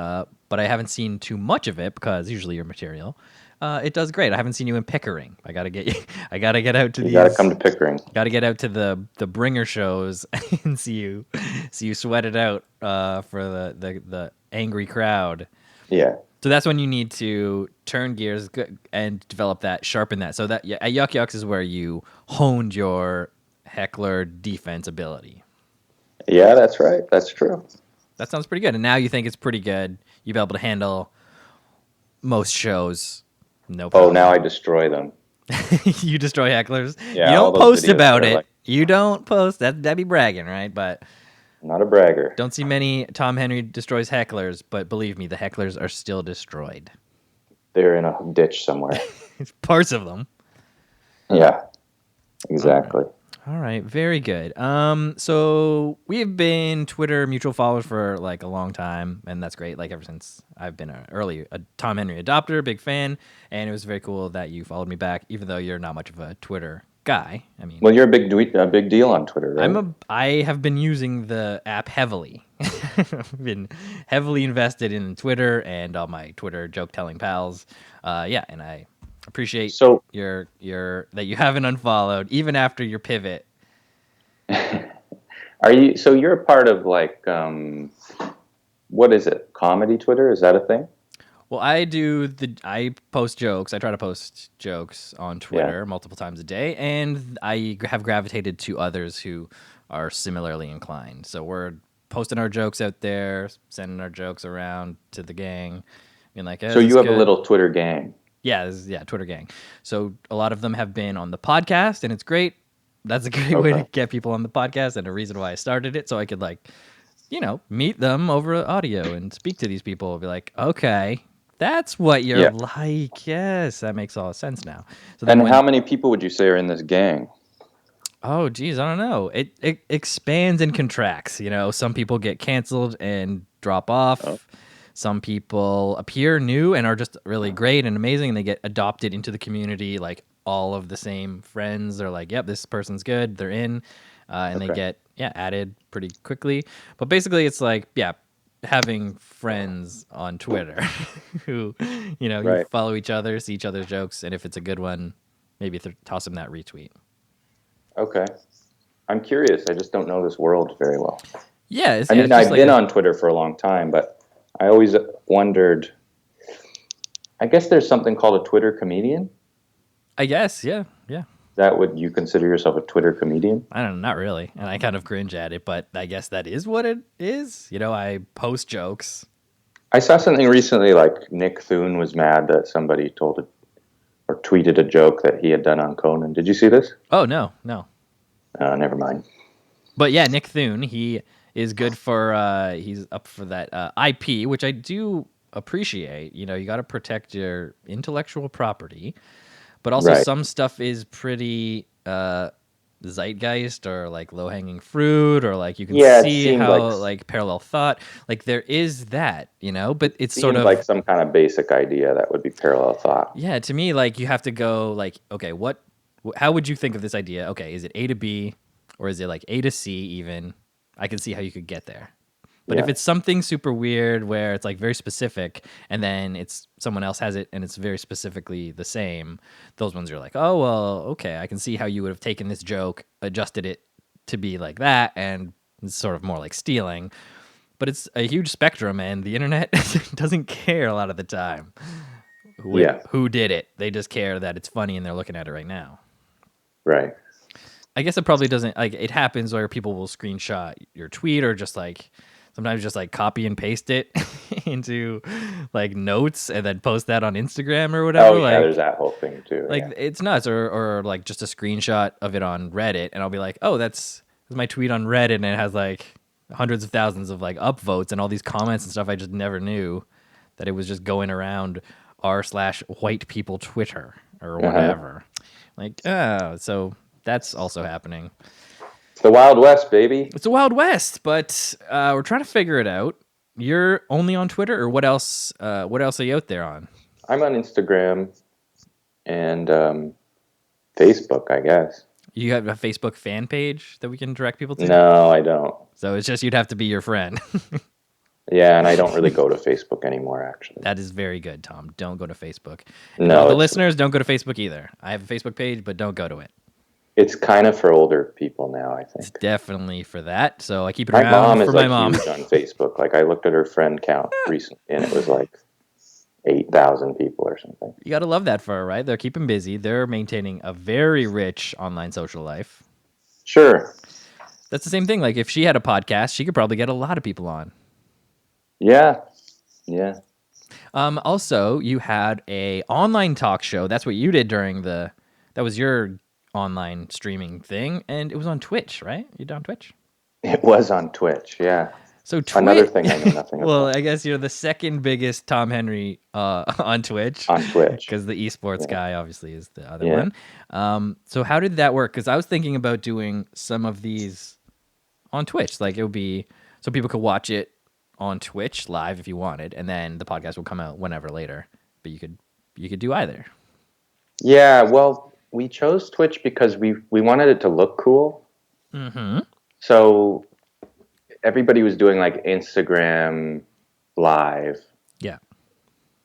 But I haven't seen too much of it because usually your material, it does great. I haven't seen you in Pickering. I gotta get you. I gotta get out to You these. got to come to Pickering. Got to get out to the bringer shows and see you sweat it out for the angry crowd. Yeah. So that's when you need to turn gears and develop that, sharpen that. So that at Yuck Yucks is where you honed your heckler defense ability. Yeah, that's right. That's true. That sounds pretty good. And now you think it's pretty good. You'll be able to handle most shows. No problem. Oh, now I destroy them. You destroy hecklers. Yeah, You all don't those post videos about are it. like- You don't post. That'd be bragging, right? But Not a bragger. don't see many Tom Henry destroys hecklers, but believe me, the hecklers are still destroyed. They're in a ditch somewhere. Parts of them. Yeah, exactly. All right, very good. So we've been Twitter mutual followers for like a long time, and that's great. Like ever since I've been a Tom Henry adopter, big fan, and it was very cool that you followed me back, even though you're not much of a Twitter guy. I mean, Well, you're a big deal on Twitter, right? I have been using the app heavily. I've been heavily invested in Twitter and all my Twitter joke telling pals. And I appreciate your that you haven't unfollowed even after your pivot. So you're a part of like what is it? Comedy Twitter? Is that a thing? Well, I post jokes. I try to post jokes on Twitter multiple times a day, and I have gravitated to others who are similarly inclined. So we're posting our jokes out there, sending our jokes around to the gang, being like, so you have a little Twitter gang. Yeah, Twitter gang. So a lot of them have been on the podcast, and it's great. That's a great way to get people on the podcast, and a reason why I started it, so I could meet them over audio and speak to these people and be like, okay, that's what you're like. Yes, that makes all sense now. So then how many people would you say are in this gang? Oh, geez, I don't know. It expands and contracts. Some people get canceled and drop off. Oh. Some people appear new and are just really great and amazing, and they get adopted into the community, like all of the same friends. They're like, yep, this person's good. They're in, and they get added pretty quickly. But basically, it's like, having friends on Twitter who, you follow each other, see each other's jokes, and if it's a good one, maybe toss them that retweet. Okay. I'm curious. I just don't know this world very well. Yeah. I've been on Twitter for a long time, but I always wondered, I guess there's something called a Twitter comedian? I guess, yeah. Would you consider yourself a Twitter comedian? I don't know, not really. And I kind of cringe at it, but I guess that is what it is. I post jokes. I saw something recently like Nick Thune was mad that somebody tweeted a joke that he had done on Conan. Did you see this? Oh, no. Never mind. But yeah, Nick Thune, he is good for, he's up for that IP, which I do appreciate. You got to protect your intellectual property. But also some stuff is pretty zeitgeist or like low-hanging fruit, or like you can see how like parallel thought. Like there is that, but it's sort of like some kind of basic idea that would be parallel thought. Yeah, to me, like you have to go like, okay, how would you think of this idea? Okay, is it A to B, or is it like A to C even? I can see how you could get there. But if it's something super weird where it's like very specific, and then someone else has it and it's very specifically the same, those ones are like, oh, well, okay, I can see how you would have taken this joke, adjusted it to be like that, and it's sort of more like stealing. But it's a huge spectrum, and the internet doesn't care a lot of the time who did it. They just care that it's funny and they're looking at it right now. Right. I guess it probably doesn't, like, it happens where people will screenshot your tweet or just like, sometimes just like copy and paste it into like notes and then post that on Instagram or whatever. Oh, yeah, there's that whole thing too. Like it's nuts. Or like just a screenshot of it on Reddit, and I'll be like, oh, that's my tweet on Reddit, and it has like hundreds of thousands of like upvotes and all these comments and stuff. I just never knew that it was just going around r/white people Twitter or whatever. Like, so that's also happening. It's the Wild West, baby. It's the Wild West, but we're trying to figure it out. You're only on Twitter, or what else? What else are you out there on? I'm on Instagram and Facebook, I guess. You have a Facebook fan page that we can direct people to? No, I don't. So it's just you'd have to be your friend. Yeah, and I don't really go to Facebook anymore, actually. That is very good, Tom. Don't go to Facebook. No, And all the listeners, don't go to Facebook either. I have a Facebook page, but don't go to it. It's kind of for older people now, I It's think. definitely for that. So I keep it My around mom for is my like mom. huge on Facebook. Like I looked at her friend count recently, and it was like 8,000 people or something. You got to love that for her, right? They're keeping busy. They're maintaining a very rich online social life. Sure. That's the same thing. Like if she had a podcast, she could probably get a lot of people on. Yeah. Yeah. Also, you had a online talk show. That's what you did that was your online streaming thing, and it was on Twitch, right? You did on Twitch? It was on Twitch, yeah. So Another thing I know nothing about. Well, I guess you're the second biggest Tom Henry on Twitch. On Twitch. Because the esports guy obviously is the other Yeah. one. So how did that work? Because I was thinking about doing some of these on Twitch. Like it would be so people could watch it on Twitch live if you wanted, and then the podcast will come out whenever later. But you could do either. Yeah, well, we chose Twitch because we wanted it to look cool. Mm-hmm. So everybody was doing like Instagram Live. Yeah.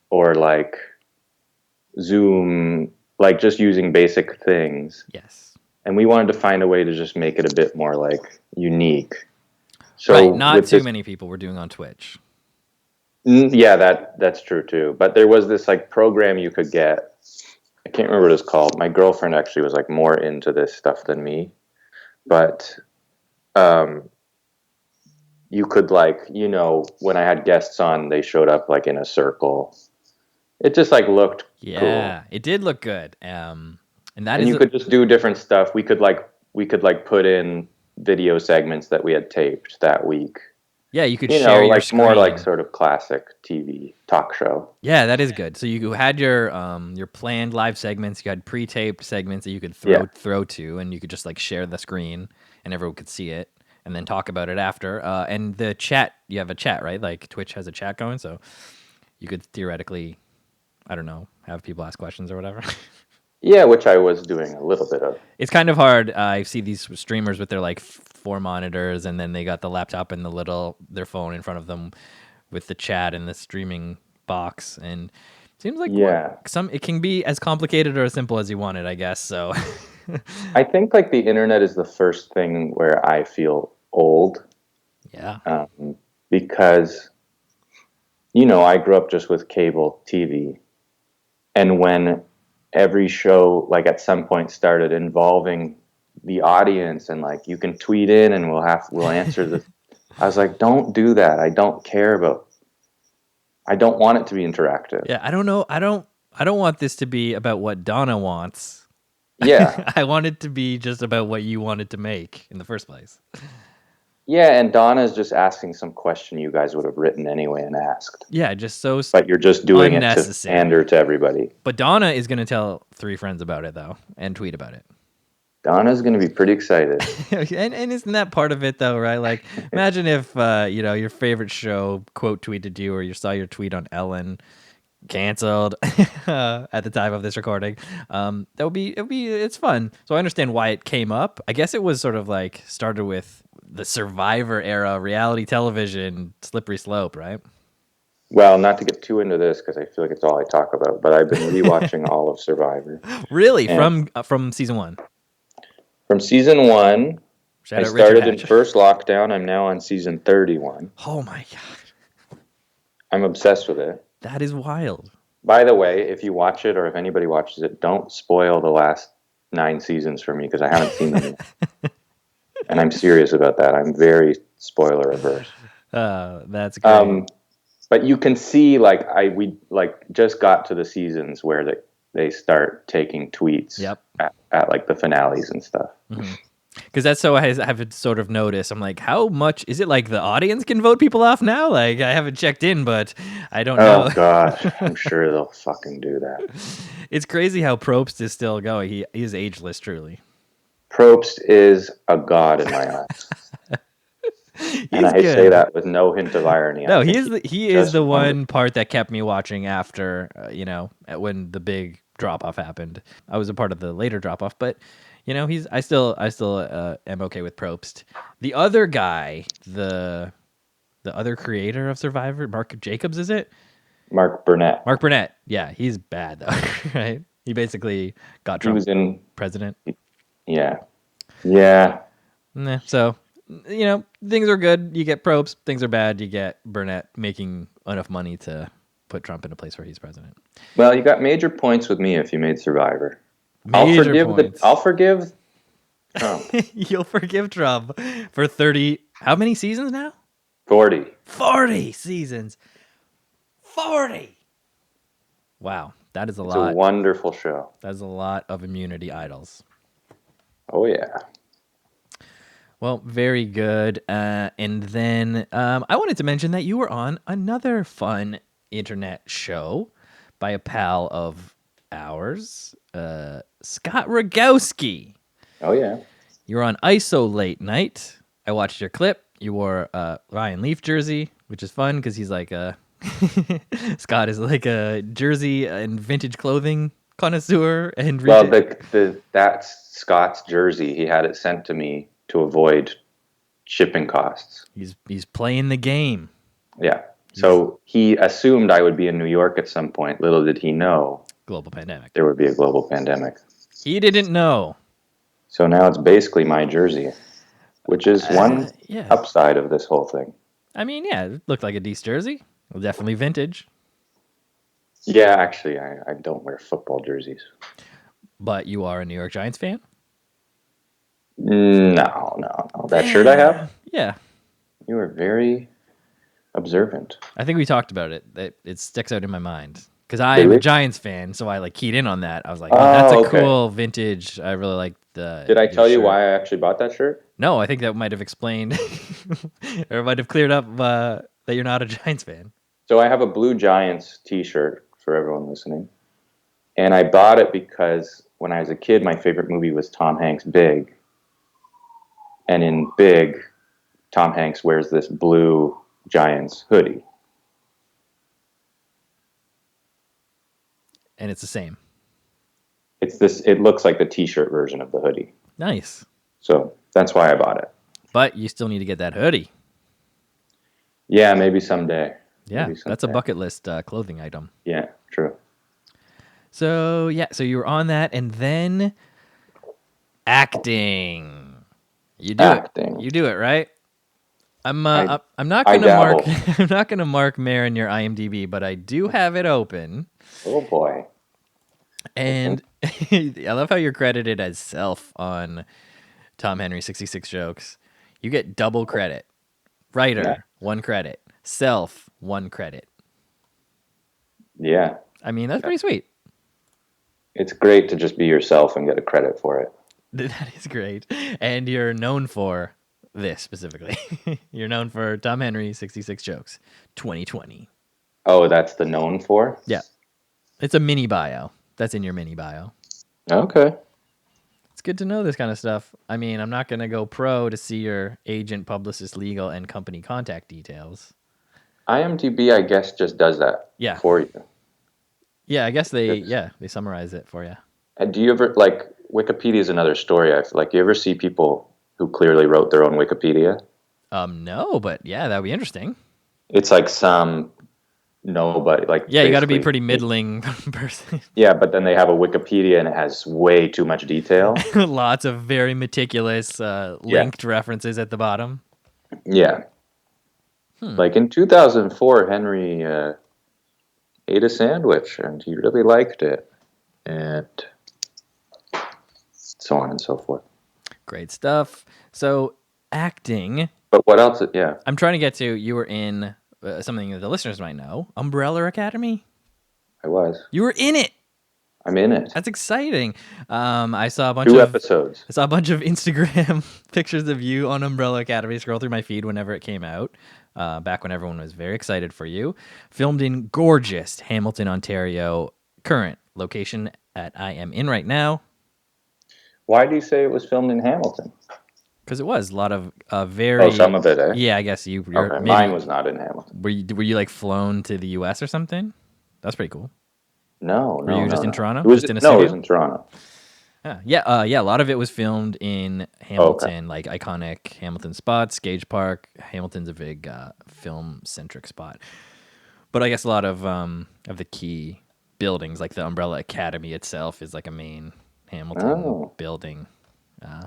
Or like Zoom, like just using basic things. Yes. And we wanted to find a way to just make it a bit more like unique. So right, not too many people were doing on Twitch. Yeah, that's true too. But there was this like program you could get. I can't remember what it's called. My girlfriend actually was like more into this stuff than me. But you could like, when I had guests on, they showed up like in a circle. It just like looked cool. It did look good. And you could just do different stuff. We could put in video segments that we had taped that week. Yeah, you could share your screen. More like sort of classic TV talk show. Yeah, that is good. So you had your planned live segments. You had pre-taped segments that you could throw to, and you could just like share the screen, and everyone could see it, and then talk about it after. And the chat, you have a chat, right? Like Twitch has a chat going, so you could theoretically, I don't know, have people ask questions or whatever. Yeah, which I was doing a little bit of. It's kind of hard. I see these streamers with their like 4 monitors, and then they got the laptop and their phone in front of them with the chat and the streaming box. And it seems like it can be as complicated or as simple as you want it, I guess. So I think like the internet is the first thing where I feel old. Yeah. Because, I grew up just with cable TV, and when every show like at some point started involving the audience and like you can tweet in and we'll answer the I was like, don't do that. I don't want it to be interactive. Yeah, I don't know. I don't want this to be about what Donna wants. Yeah. I want it to be just about what you wanted to make in the first place. Yeah, and Donna's just asking some question you guys would have written anyway and asked. Yeah, just but you're just doing it to pander to everybody. But Donna is going to tell 3 friends about it, though, and tweet about it. Donna's going to be pretty excited. and isn't that part of it, though, right? Like, imagine if, your favorite show quote tweeted you, or you saw your tweet on Ellen canceled at the time of this recording. It's fun. So I understand why it came up. I guess it was sort of like started with the Survivor era, reality television, slippery slope, right? Well, not to get too into this because I feel like it's all I talk about, but I've been rewatching all of Survivor. Really? From season 1? From season 1. I started in first lockdown. I'm now on season 31. Oh my God. I'm obsessed with it. That is wild. By the way, if you watch it or if anybody watches it, don't spoil the last 9 seasons for me because I haven't seen them yet. And I'm serious about that. I'm very spoiler averse. That's great. But you can see, we just got to the seasons where they start taking tweets at like the finales and stuff. Mm-hmm. Because that's so I have sort of noticed. I'm like, how much is it like the audience can vote people off now? Like, I haven't checked in, but I don't know. Oh, gosh. I'm sure they'll fucking do that. It's crazy how Probst is still going. He is ageless, truly. Probst is a god in my eyes. And I say that with no hint of irony. No, he is the one part that kept me watching after, when the big drop-off happened. I was a part of the later drop-off, but You know, I still am okay with Probst. The other guy, the other creator of Survivor, Mark Jacobs, is it? Mark Burnett. Mark Burnett. Yeah, he's bad though, right? He basically got He Trump was in. president. Yeah. Yeah. Nah, so, you know, things are good. You get Probst. Things are bad. You get Burnett making enough money to put Trump in a place where he's president. Well, you got major points with me if you made Survivor. Major points. I'll forgive Trump. You'll forgive Trump for 30. How many seasons now? 40. 40 seasons. 40. Wow, that is a lot. It's a wonderful show. That is a lot of immunity idols. Oh yeah. Well, very good. And then I wanted to mention that you were on another fun internet show by a pal of ours, Scott Rogowski. Oh yeah. You were on ISO late night. I watched your clip. You wore a Ryan Leaf jersey, which is fun because he's like a Scott is like a jersey and vintage clothing connoisseur. And well, that's Scott's jersey. He had it sent to me to avoid shipping costs. He's playing the game. Yeah. So he assumed I would be in New York at some point. Little did he know global pandemic. There would be a global pandemic. He didn't know. So now it's basically my jersey, which is one upside of this whole thing. I mean, yeah, it looked like a decent jersey. Well, definitely vintage. Yeah, actually, I don't wear football jerseys. But you are a New York Giants fan? No. That shirt I have? Yeah. You are very observant. I think we talked about it. It sticks out in my mind. Because I am a Giants fan, so I like keyed in on that. I was like, oh, that's a cool vintage. I really like the... Did I tell you why I actually bought that shirt? No, I think that might have explained or might have cleared up that you're not a Giants fan. So I have a blue Giants t-shirt for everyone listening. And I bought it because when I was a kid, my favorite movie was Tom Hanks' Big. And in Big, Tom Hanks wears this blue Giants hoodie. And it's the same. It looks like the t-shirt version of the hoodie. Nice. So that's why I bought it. But you still need to get that hoodie. Yeah, maybe someday. Yeah, that's a bucket list clothing item. Yeah, true. So you were on that, and then acting. You do acting. You do it, right? I'm not gonna mark Mare in your IMDb, but I do have it open. Oh boy. And I love how you're credited as self on Tom Henry 66 Jokes. You get double credit. Writer, 1 credit. Self, 1 credit. Yeah. I mean, that's pretty sweet. It's great to just be yourself and get a credit for it. That is great. And you're known for this specifically. You're known for Tom Henry 66 Jokes 2020. Oh, that's the known for? Yeah. It's a mini bio. That's in your mini bio. Okay. It's good to know this kind of stuff. I mean, I'm not going to go pro to see your agent, publicist, legal, and company contact details. IMDb, I guess, just does that for you. Yeah, I guess they summarize it for you. And do you ever, Wikipedia is another story. I feel like, you ever see people who clearly wrote their own Wikipedia? No, but yeah, that would be interesting. It's like some nobody, you got to be a pretty middling person. Yeah, but then they have a Wikipedia and it has way too much detail. Lots of very meticulous linked references at the bottom. Yeah. Like in 2004, Henry ate a sandwich and he really liked it. And so on and so forth. Great stuff. So acting. But what else? Yeah. I'm trying to get to, you were in something that the listeners might know, Umbrella Academy. I was. You were in it. I'm in it. That's exciting. I saw a bunch of 2 episodes. I saw a bunch of Instagram pictures of you on Umbrella Academy. Scroll through my feed whenever it came out. Back when everyone was very excited for you. Filmed in gorgeous Hamilton, Ontario. Current location at I am in right now. Why do you say it was filmed in Hamilton? Because it was a lot of very... Oh, some of it, eh? Yeah, I guess you... Okay, mine was not in Hamilton. Were you flown to the U.S. or something? That's pretty cool. No, Were you just in Toronto? It was just in a studio? studio? It was in Toronto. Yeah. A lot of it was filmed in Oh, okay. Hamilton, like iconic Hamilton spots. Gage Park. Hamilton's a big film-centric spot. But I guess a lot of the key buildings, like the Umbrella Academy itself, is like a main Hamilton Oh. building.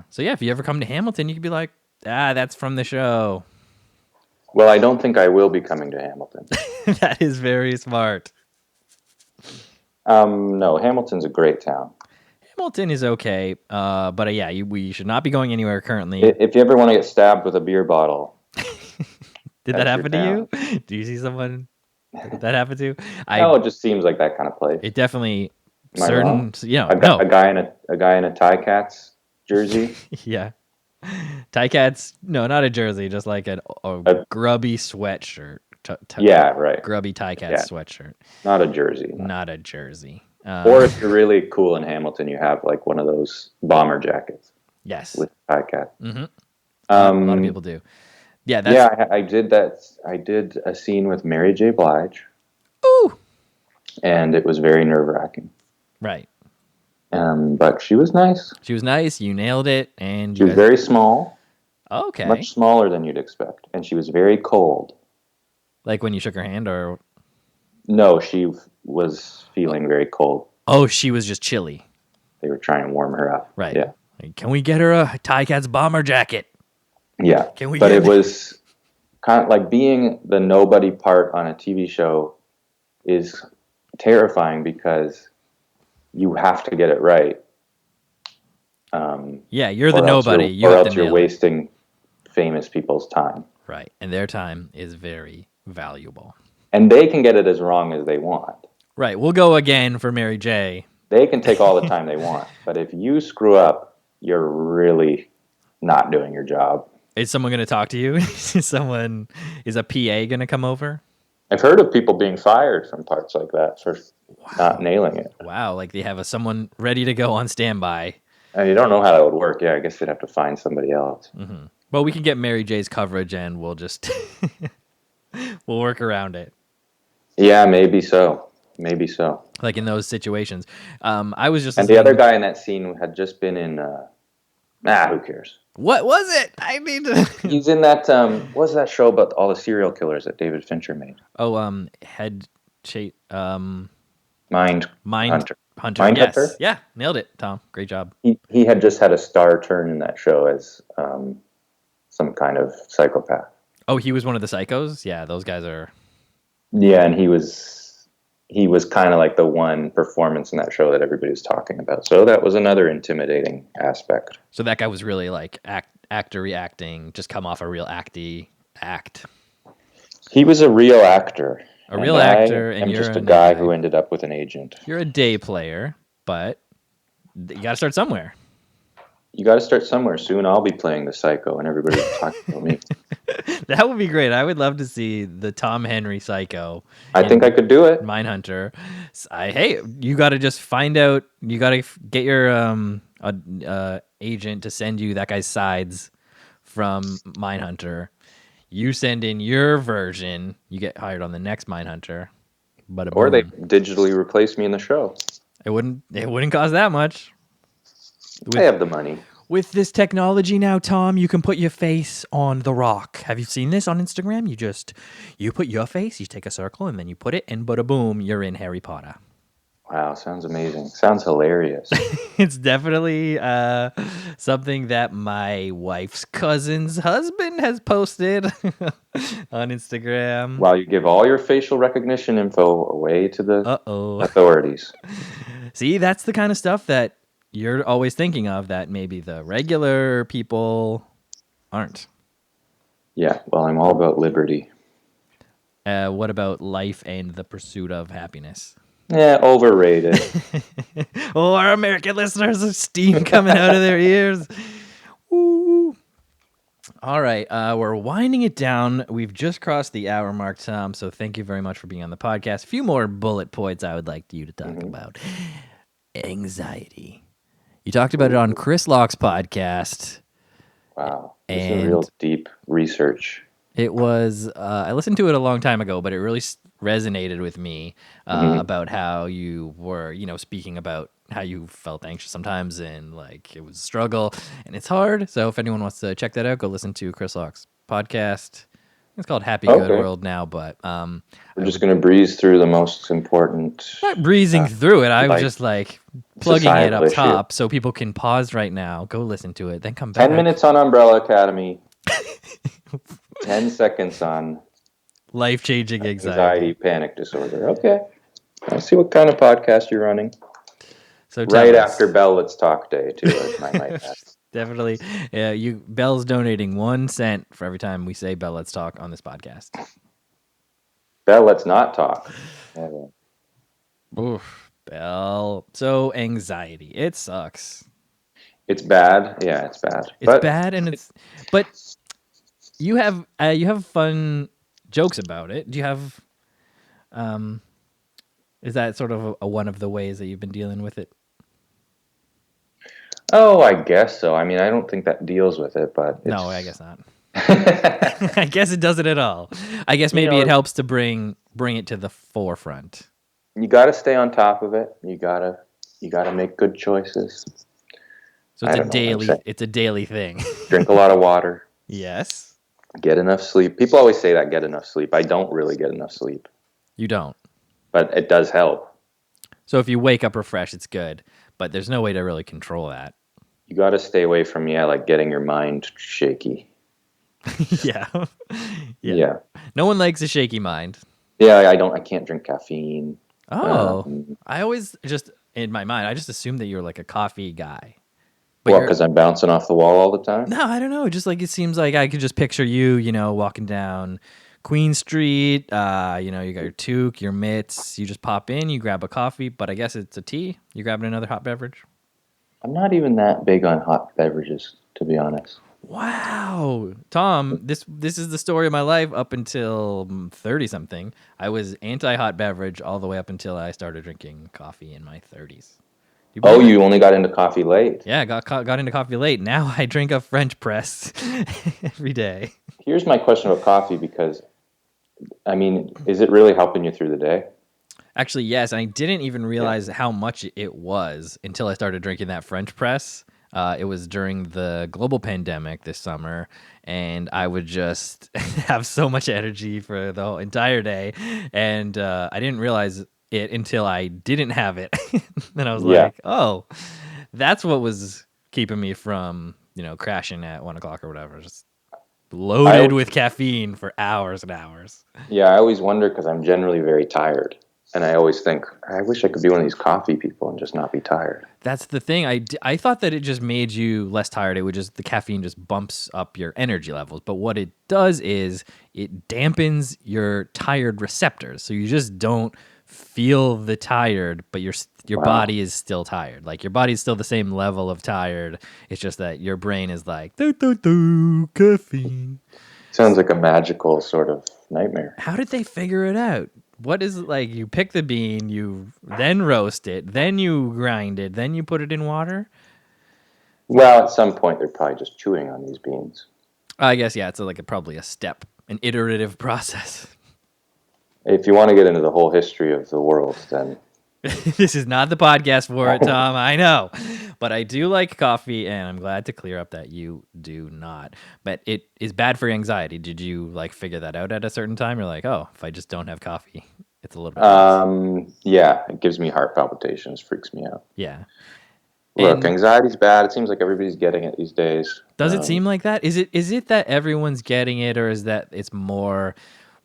So yeah, if you ever come to Hamilton, you could be like, that's from the show. Well, I don't think I will be coming to Hamilton. That is very smart. No, Hamilton's a great town. Hamilton is okay, but yeah, we should not be going anywhere currently. If you ever want to get stabbed with a beer bottle, Did that that's your happen to you? town. Do you see someone that happened to? No, it just seems like that kind of place. It definitely Am I wrong? no. A guy in a Tie Cats jersey. Yeah. Tie Cats, no, not a jersey, just like a grubby sweatshirt. Yeah, right. Grubby Tie Cats sweatshirt. Not a jersey. No. Not a jersey. Or if you're really cool in Hamilton, you have like one of those bomber jackets. Yes. With Tie Cat. Mm-hmm. A lot of people do. Yeah, I did that. I did a scene with Mary J. Blige. Ooh. And it was very nerve-wracking. Right. But she was nice. She was nice. You nailed it. And she was very small. Okay. Much smaller than you'd expect. And she was very cold. Like when you shook her hand, or? No, she was feeling very cold. Oh, she was just chilly. They were trying to warm her up. Right. Yeah. Can we get her a Tie Cats bomber jacket? Yeah. Can we? But it was kind of like being the nobody part on a TV show is terrifying because you have to get it right. Yeah, you're the nobody. Or else you're wasting famous people's time. Right, and their time is very valuable. And they can get it as wrong as they want. Right, we'll go again for Mary J. They can take all the time they want. But if you screw up, you're really not doing your job. Is someone going to talk to you? Is a PA going to come over? I've heard of people being fired from parts like that for not nailing it. Wow, like they have someone ready to go on standby. And you don't know how that would work. Yeah, I guess they'd have to find somebody else. Mm-hmm. Well, we can get Mary J's coverage and we'll just we'll work around it. Yeah, maybe so. Maybe so. Like in those situations. I was just... And the other guy in that scene had just been in... who cares? What was it? I need to... He's in that... what was that show about all the serial killers that David Fincher made? Oh, Mind Hunter. Mind yes. Hunter? Yeah, nailed it, Tom. Great job. He had just had a star turn in that show as some kind of psychopath. Oh, he was one of the psychos? Yeah, those guys are... Yeah, and he was kind of like the one performance in that show that everybody was talking about. So that was another intimidating aspect. So that guy was really like actor reacting, just come off a real act. He was a real actor. And you're just a guy who ended up with an agent. You're a day player, but you got to start somewhere. You got to start somewhere. Soon I'll be playing the psycho and everybody will talk about me. That would be great. I would love to see the Tom Henry psycho. I think I could do it. Mindhunter. Hey, you got to just find out. You got to get your agent to send you that guy's sides from Mindhunter. You send in your version. You get hired on the next Mindhunter. Or they digitally replace me in the show. It wouldn't cost that much. I have the money. With this technology now, Tom, you can put your face on the rock. Have you seen this on Instagram? You put your face, you take a circle, and then you put it, and bada boom, you're in Harry Potter. Wow, sounds amazing. Sounds hilarious. It's definitely something that my wife's cousin's husband has posted on Instagram. Wow, you give all your facial recognition info away to the authorities. See, that's the kind of stuff that you're always thinking of that maybe the regular people aren't. Yeah, well, I'm all about liberty. What about life and the pursuit of happiness? Yeah, overrated. Oh, our American listeners have steam coming out of their ears. Woo. All right, we're winding it down. We've just crossed the hour mark, Tom, so thank you very much for being on the podcast. A few more bullet points I would like you to talk about. Anxiety. You talked about it on Chris Locke's podcast. Wow. It's a real deep research. It was, I listened to it a long time ago, but it really resonated with me about how you were, speaking about how you felt anxious sometimes and like it was a struggle and it's hard. So if anyone wants to check that out, go listen to Chris Locke's podcast. It's called Happy Good Okay. World now, but We're just going to breeze through the most important not breezing through it. I was like just like plugging it societal up issue. top so people can pause right now, go listen to it, then come back. 10 minutes on Umbrella Academy. 10 seconds on Life-changing anxiety, panic disorder. Okay. I see what kind of podcast you're running. So right after Bell Let's Talk Day, too, I might add. Definitely. Yeah, Bell's donating 1 cent for every time we say Bell Let's Talk on this podcast. Bell Let's Not Talk. Oof, Bell. So anxiety. It sucks. It's bad. Yeah, it's bad. It's bad, and but you have fun jokes about it. Do you have is that sort of a one of the ways that you've been dealing with it? Oh, I guess so. I mean, I don't think that deals with it, but no, I guess not. I guess it doesn't at all. I guess maybe it helps to bring it to the forefront. You got to stay on top of it. You gotta make good choices. So it's a daily thing. Drink a lot of water. Yes. Get enough sleep. People always say that, get enough sleep. I don't really get enough sleep. You don't. But it does help. So if you wake up refreshed, it's good. But there's no way to really control that. You got to stay away from, like getting your mind shaky. Yeah. Yeah. No one likes a shaky mind. Yeah, I can't drink caffeine. Oh. I always just, in my mind, I just assumed that you were like a coffee guy. But because I'm bouncing off the wall all the time? No, I don't know. Just like it seems like I could just picture you, walking down Queen Street. You got your toque, your mitts. You just pop in, you grab a coffee, but I guess it's a tea. You grabbing another hot beverage? I'm not even that big on hot beverages, to be honest. Wow. Tom, this is the story of my life up until 30-something. I was anti-hot beverage all the way up until I started drinking coffee in my 30s. You only got into coffee late? Yeah, got into coffee late. Now I drink a French press every day. Here's my question about coffee because, I mean, is it really helping you through the day? Actually, yes. And I didn't even realize how much it was until I started drinking that French press. It was during the global pandemic this summer, and I would just have so much energy for the whole entire day. And I didn't realize it until I didn't have it. Then I was like, oh, that's what was keeping me from, crashing at 1 o'clock or whatever. Just loaded with caffeine for hours and hours. Yeah, I always wonder because I'm generally very tired. And I always think, I wish I could be one of these coffee people and just not be tired. That's the thing. I thought that it just made you less tired. It would the caffeine just bumps up your energy levels. But what it does is it dampens your tired receptors. So you just don't feel the tired, but your body is still tired. Like your body's still the same level of tired. It's just that your brain is like, caffeine. Sounds like a magical sort of nightmare. How did they figure it out? What is it like? You pick the bean, you then roast it, then you grind it, then you put it in water? Well, at some point, they're probably just chewing on these beans. I guess, yeah, it's probably a step, an iterative process. If you want to get into the whole history of the world, then... This is not the podcast for it, Tom, I know. But I do like coffee, and I'm glad to clear up that you do not. But it is bad for anxiety. Did you figure that out at a certain time? You're like, oh, if I just don't have coffee, it's a little bit worse. Yeah, it gives me heart palpitations, freaks me out. Yeah. Look, anxiety's bad. It seems like everybody's getting it these days. Does it seem like that? Is it that everyone's getting it, or is that it's more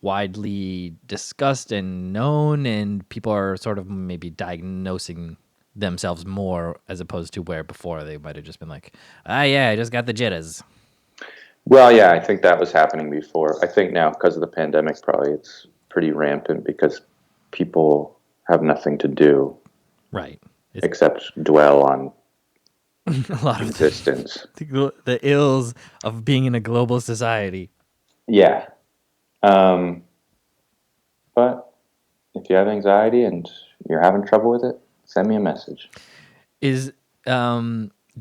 widely discussed and known, and people are sort of maybe diagnosing themselves more as opposed to where before they might have just been like, yeah, I just got the jitters? Well, yeah, I think that was happening before. I think now, because of the pandemic, probably it's pretty rampant because people have nothing to do. Right. Except dwell on a lot of existence. The ills of being in a global society. Yeah. But if you have anxiety and you're having trouble with it, send me a message. Do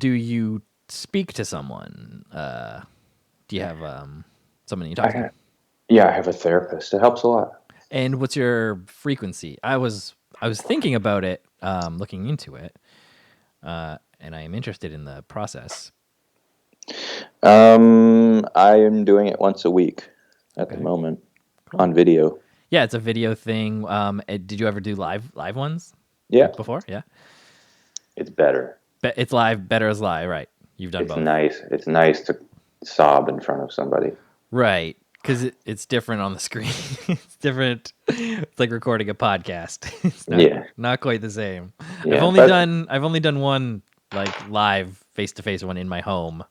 you speak to someone? Do you have someone you talk to? Yeah, I have a therapist. It helps a lot. And what's your frequency? I was thinking about it, looking into it. and I am interested in the process. I am doing it once a week at the moment on video. Yeah, it's a video thing. Did you ever do live ones? Yeah, Like before? Yeah. it's better. It's live, better as live, right? You've done It's both. nice. It's nice to sob in front of somebody. Right. Because it's different on the screen. It's different. It's like recording a podcast. It's not quite the same. Yeah, I've only done one like live face to face one in my home,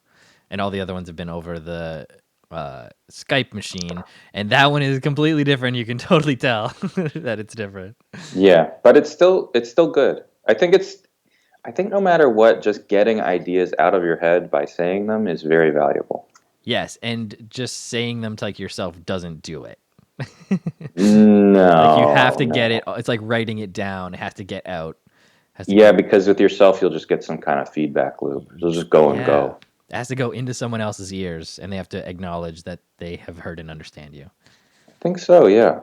and all the other ones have been over the Skype machine, and that one is completely different. You can totally tell that it's different. Yeah, but it's still good. I think no matter what, just getting ideas out of your head by saying them is very valuable. Yes, and just saying them to like yourself doesn't do it. No, Like you have to get it. It's like writing it down. It has to get out. Because with yourself, you'll just get some kind of feedback loop. You'll just go and go. It has to go into someone else's ears, and they have to acknowledge that they have heard and understand you. I think so, yeah.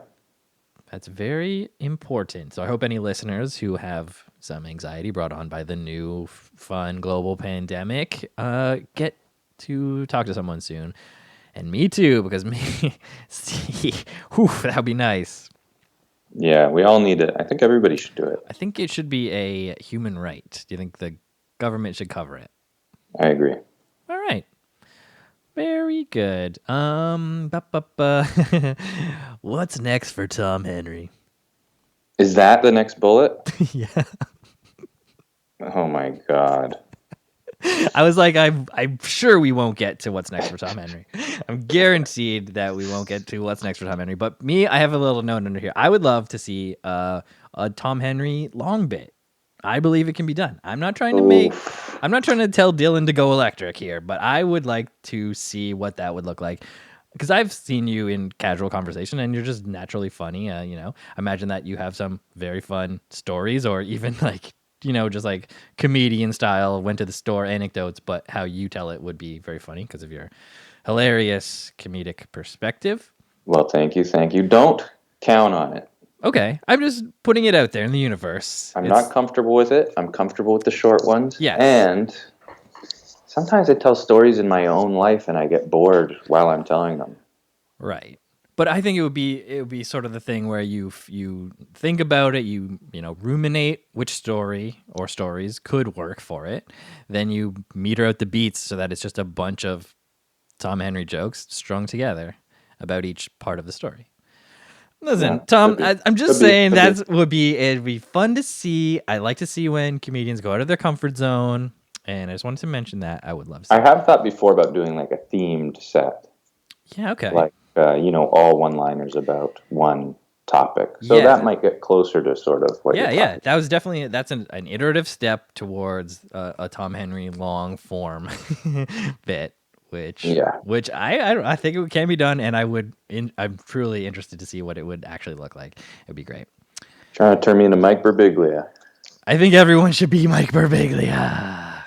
That's very important. So I hope any listeners who have some anxiety brought on by the new fun global pandemic get to talk to someone soon. And me too, because that would be nice. Yeah, we all need it. I think everybody should do it. I think it should be a human right. Do you think the government should cover it? I agree. All right. Very good. What's next for Tom Henry? Is that the next bullet? Yeah. Oh my God. I was like, I'm sure we won't get to what's next for Tom Henry. I'm guaranteed that we won't get to what's next for Tom Henry. But me, I have a little note under here. I would love to see a Tom Henry long bit. I believe it can be done. I'm not trying to tell Dylan to go electric here, but I would like to see what that would look like. Because I've seen you in casual conversation and you're just naturally funny. Imagine that you have some very fun stories or even like, just like comedian style, went to the store anecdotes, but how you tell it would be very funny because of your hilarious comedic perspective. Well, thank you. Don't count on it. Okay, I'm just putting it out there in the universe. I'm not comfortable with it. I'm comfortable with the short ones. Yes. And sometimes I tell stories in my own life and I get bored while I'm telling them. Right. But I think it would be sort of the thing where you think about it, you ruminate which story or stories could work for it. Then you meter out the beats so that it's just a bunch of Tom Henry jokes strung together about each part of the story. Listen, Tom, I'm just saying it'd be fun to see. I like to see when comedians go out of their comfort zone, and I just wanted to mention that. I would love to see I have thought before about doing like a themed set. Yeah, okay. Like, all one-liners about one topic. So that might get closer to sort of what you're talking about. That was definitely, that's an iterative step towards a Tom Henry long form bit. Which I think it can be done, and I'm truly interested to see what it would actually look like. It'd be great. Trying to turn me into Mike Birbiglia. I think everyone should be Mike Birbiglia.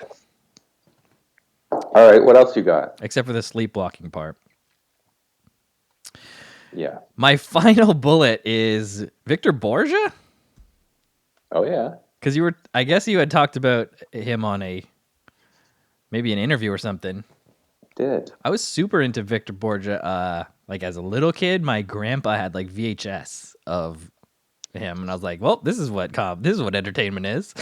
All right, what else you got? Except for the sleepwalking part. Yeah. My final bullet is Victor Borgia. Oh yeah. Because I guess you had talked about him on maybe an interview or something. Did. I was super into Victor Borgia. Like as a little kid, my grandpa had like VHS of him, and I was like, "Well, this is what entertainment is."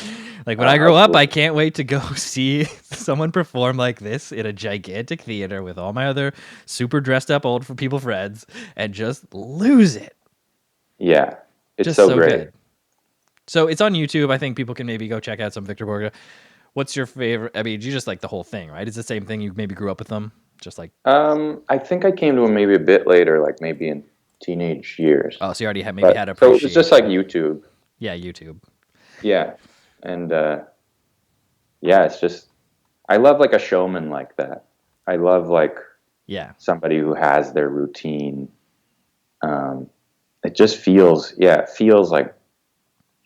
Like when I grow up, I can't wait to go see someone perform like this in a gigantic theater with all my other super dressed up old people friends and just lose it. Yeah, it's just so great. Good. So it's on YouTube. I think people can maybe go check out some Victor Borgia. What's your favorite? I mean, you just like the whole thing, right? It's the same thing. You maybe grew up with them, just like. I think I came to him maybe a bit later, like maybe in teenage years. Oh, so you already had appreciation. So it was just like YouTube. Yeah, YouTube. Yeah, and it's just I love like a showman like that. I love like somebody who has their routine. It just feels like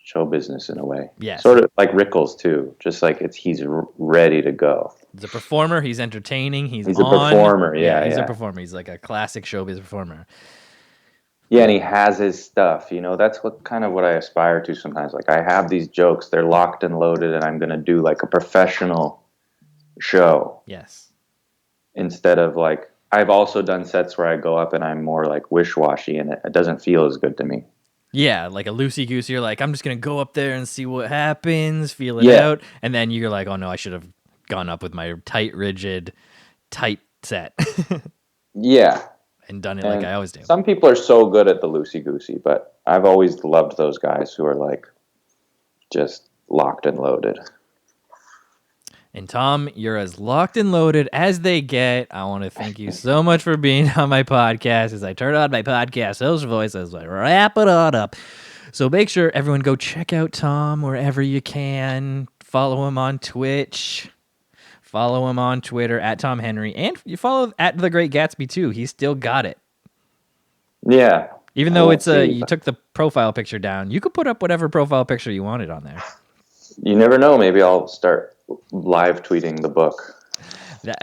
show business in a way. Yeah. Sort of like Rickles too. Just like he's ready to go. He's a performer. He's entertaining. He's a performer. Yeah, he's a performer. He's like a classic showbiz performer. Yeah, and he has his stuff. That's what I aspire to sometimes. Like, I have these jokes, they're locked and loaded, and I'm going to do like a professional show. Yes. Instead of like, I've also done sets where I go up and I'm more like wish-washy, and it doesn't feel as good to me. Yeah, like a loosey-goosey. You're like, I'm just going to go up there and see what happens, feel it Yeah. out. And then you're like, oh no, I should have gone up with my tight, rigid, tight set Yeah. and done it And like I always do. some people are so good at the loosey-goosey, but I've always loved those guys who are like just locked and loaded. And Tom, you're as locked and loaded as they get. I want to thank you so much for being on my podcast. As I turn on my podcast host voice as I wrap it all up. So make sure everyone go check out Tom wherever you can. Follow him on Twitch. Follow him on Twitter at Tom Henry. And you follow at The Great Gatsby too. He's still got it. Yeah. Even though you took the profile picture down, you could put up whatever profile picture you wanted on there. You never know. Maybe I'll start live tweeting the book.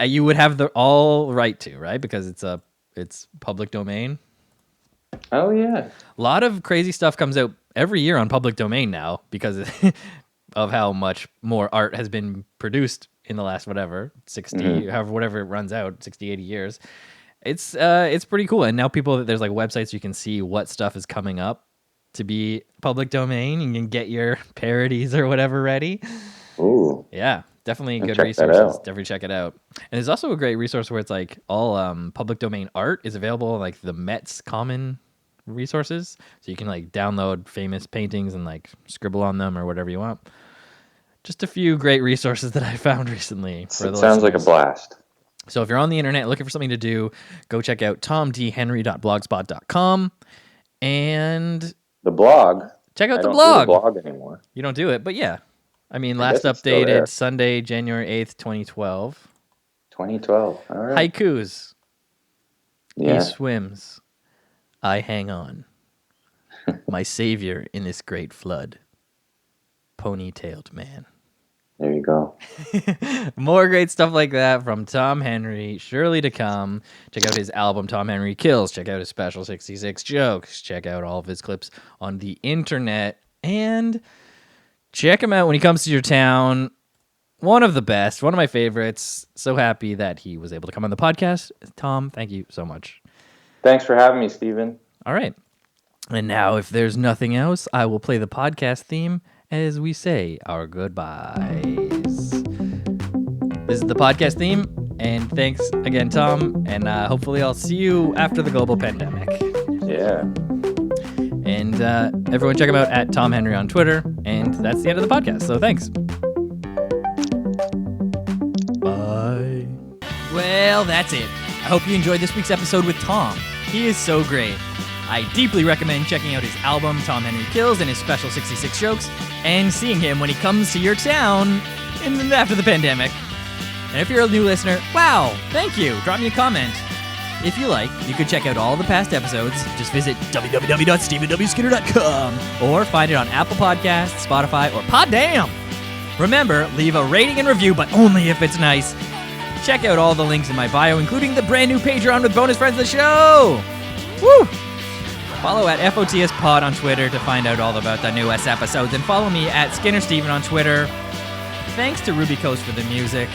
You would have the all right to, right? Because it's public domain. Oh yeah. A lot of crazy stuff comes out every year on public domain now because of how much more art has been produced in the last 60, whatever it runs out, 60, 80 years. It's pretty cool. And now there's like websites you can see what stuff is coming up to be public domain. You can get your parodies or whatever ready. Ooh. Yeah, definitely good check that resources. out. Definitely check it out. And there's also a great resource where it's like all public domain art is available, like the Met's Common resources. So you can like download famous paintings and like scribble on them or whatever you want. Just a few great resources that I found recently. For the Sounds like a blast. So if you're on the internet looking for something to do, go check out tomdhenry.blogspot.com and The blog. check out I the don't blog. do the blog anymore. You don't do it, but yeah. I mean, I last guess it's still updated there. Sunday, January 8th, 2012. 2012. All right. Haikus. Yeah. He swims. I hang on. My savior in this great flood. Ponytailed man. There you go. More great stuff like that from Tom Henry, surely to come. Check out his album, Tom Henry Kills. Check out his special 66 jokes. Check out all of his clips on the internet. And check him out when he comes to your town. One of the best, one of my favorites. So happy that he was able to come on the podcast. Tom, thank you so much. Thanks for having me, Steven. All right. And now, if there's nothing else, I will play the podcast theme as we say our goodbyes. This is the podcast theme, and thanks again, Tom, and hopefully I'll see you after the global pandemic. Yeah. And everyone check him out at Tom Henry on Twitter, and that's the end of the podcast, so thanks. Bye. Well, that's it. I hope you enjoyed this week's episode with Tom. He is so great. I deeply recommend checking out his album, Tom Henry Kills, and his special 66 jokes, and seeing him when he comes to your town after the pandemic. And if you're a new listener, wow, thank you. Drop me a comment. If you like, you could check out all the past episodes. Just visit www.stephenwskinner.com or find it on Apple Podcasts, Spotify, or Poddamn. Remember, leave a rating and review, but only if it's nice. Check out all the links in my bio, including the brand new Patreon with bonus friends of the show. Woo! Follow at FOTS Pod on Twitter to find out all about the newest episodes, and follow me at SkinnerSteven on Twitter. Thanks to Ruby Coast for the music.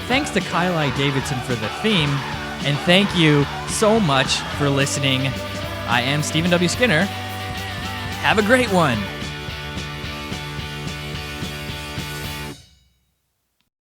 Thanks to Kylie Davidson for the theme. And thank you so much for listening. I am Stephen W. Skinner. Have a great one.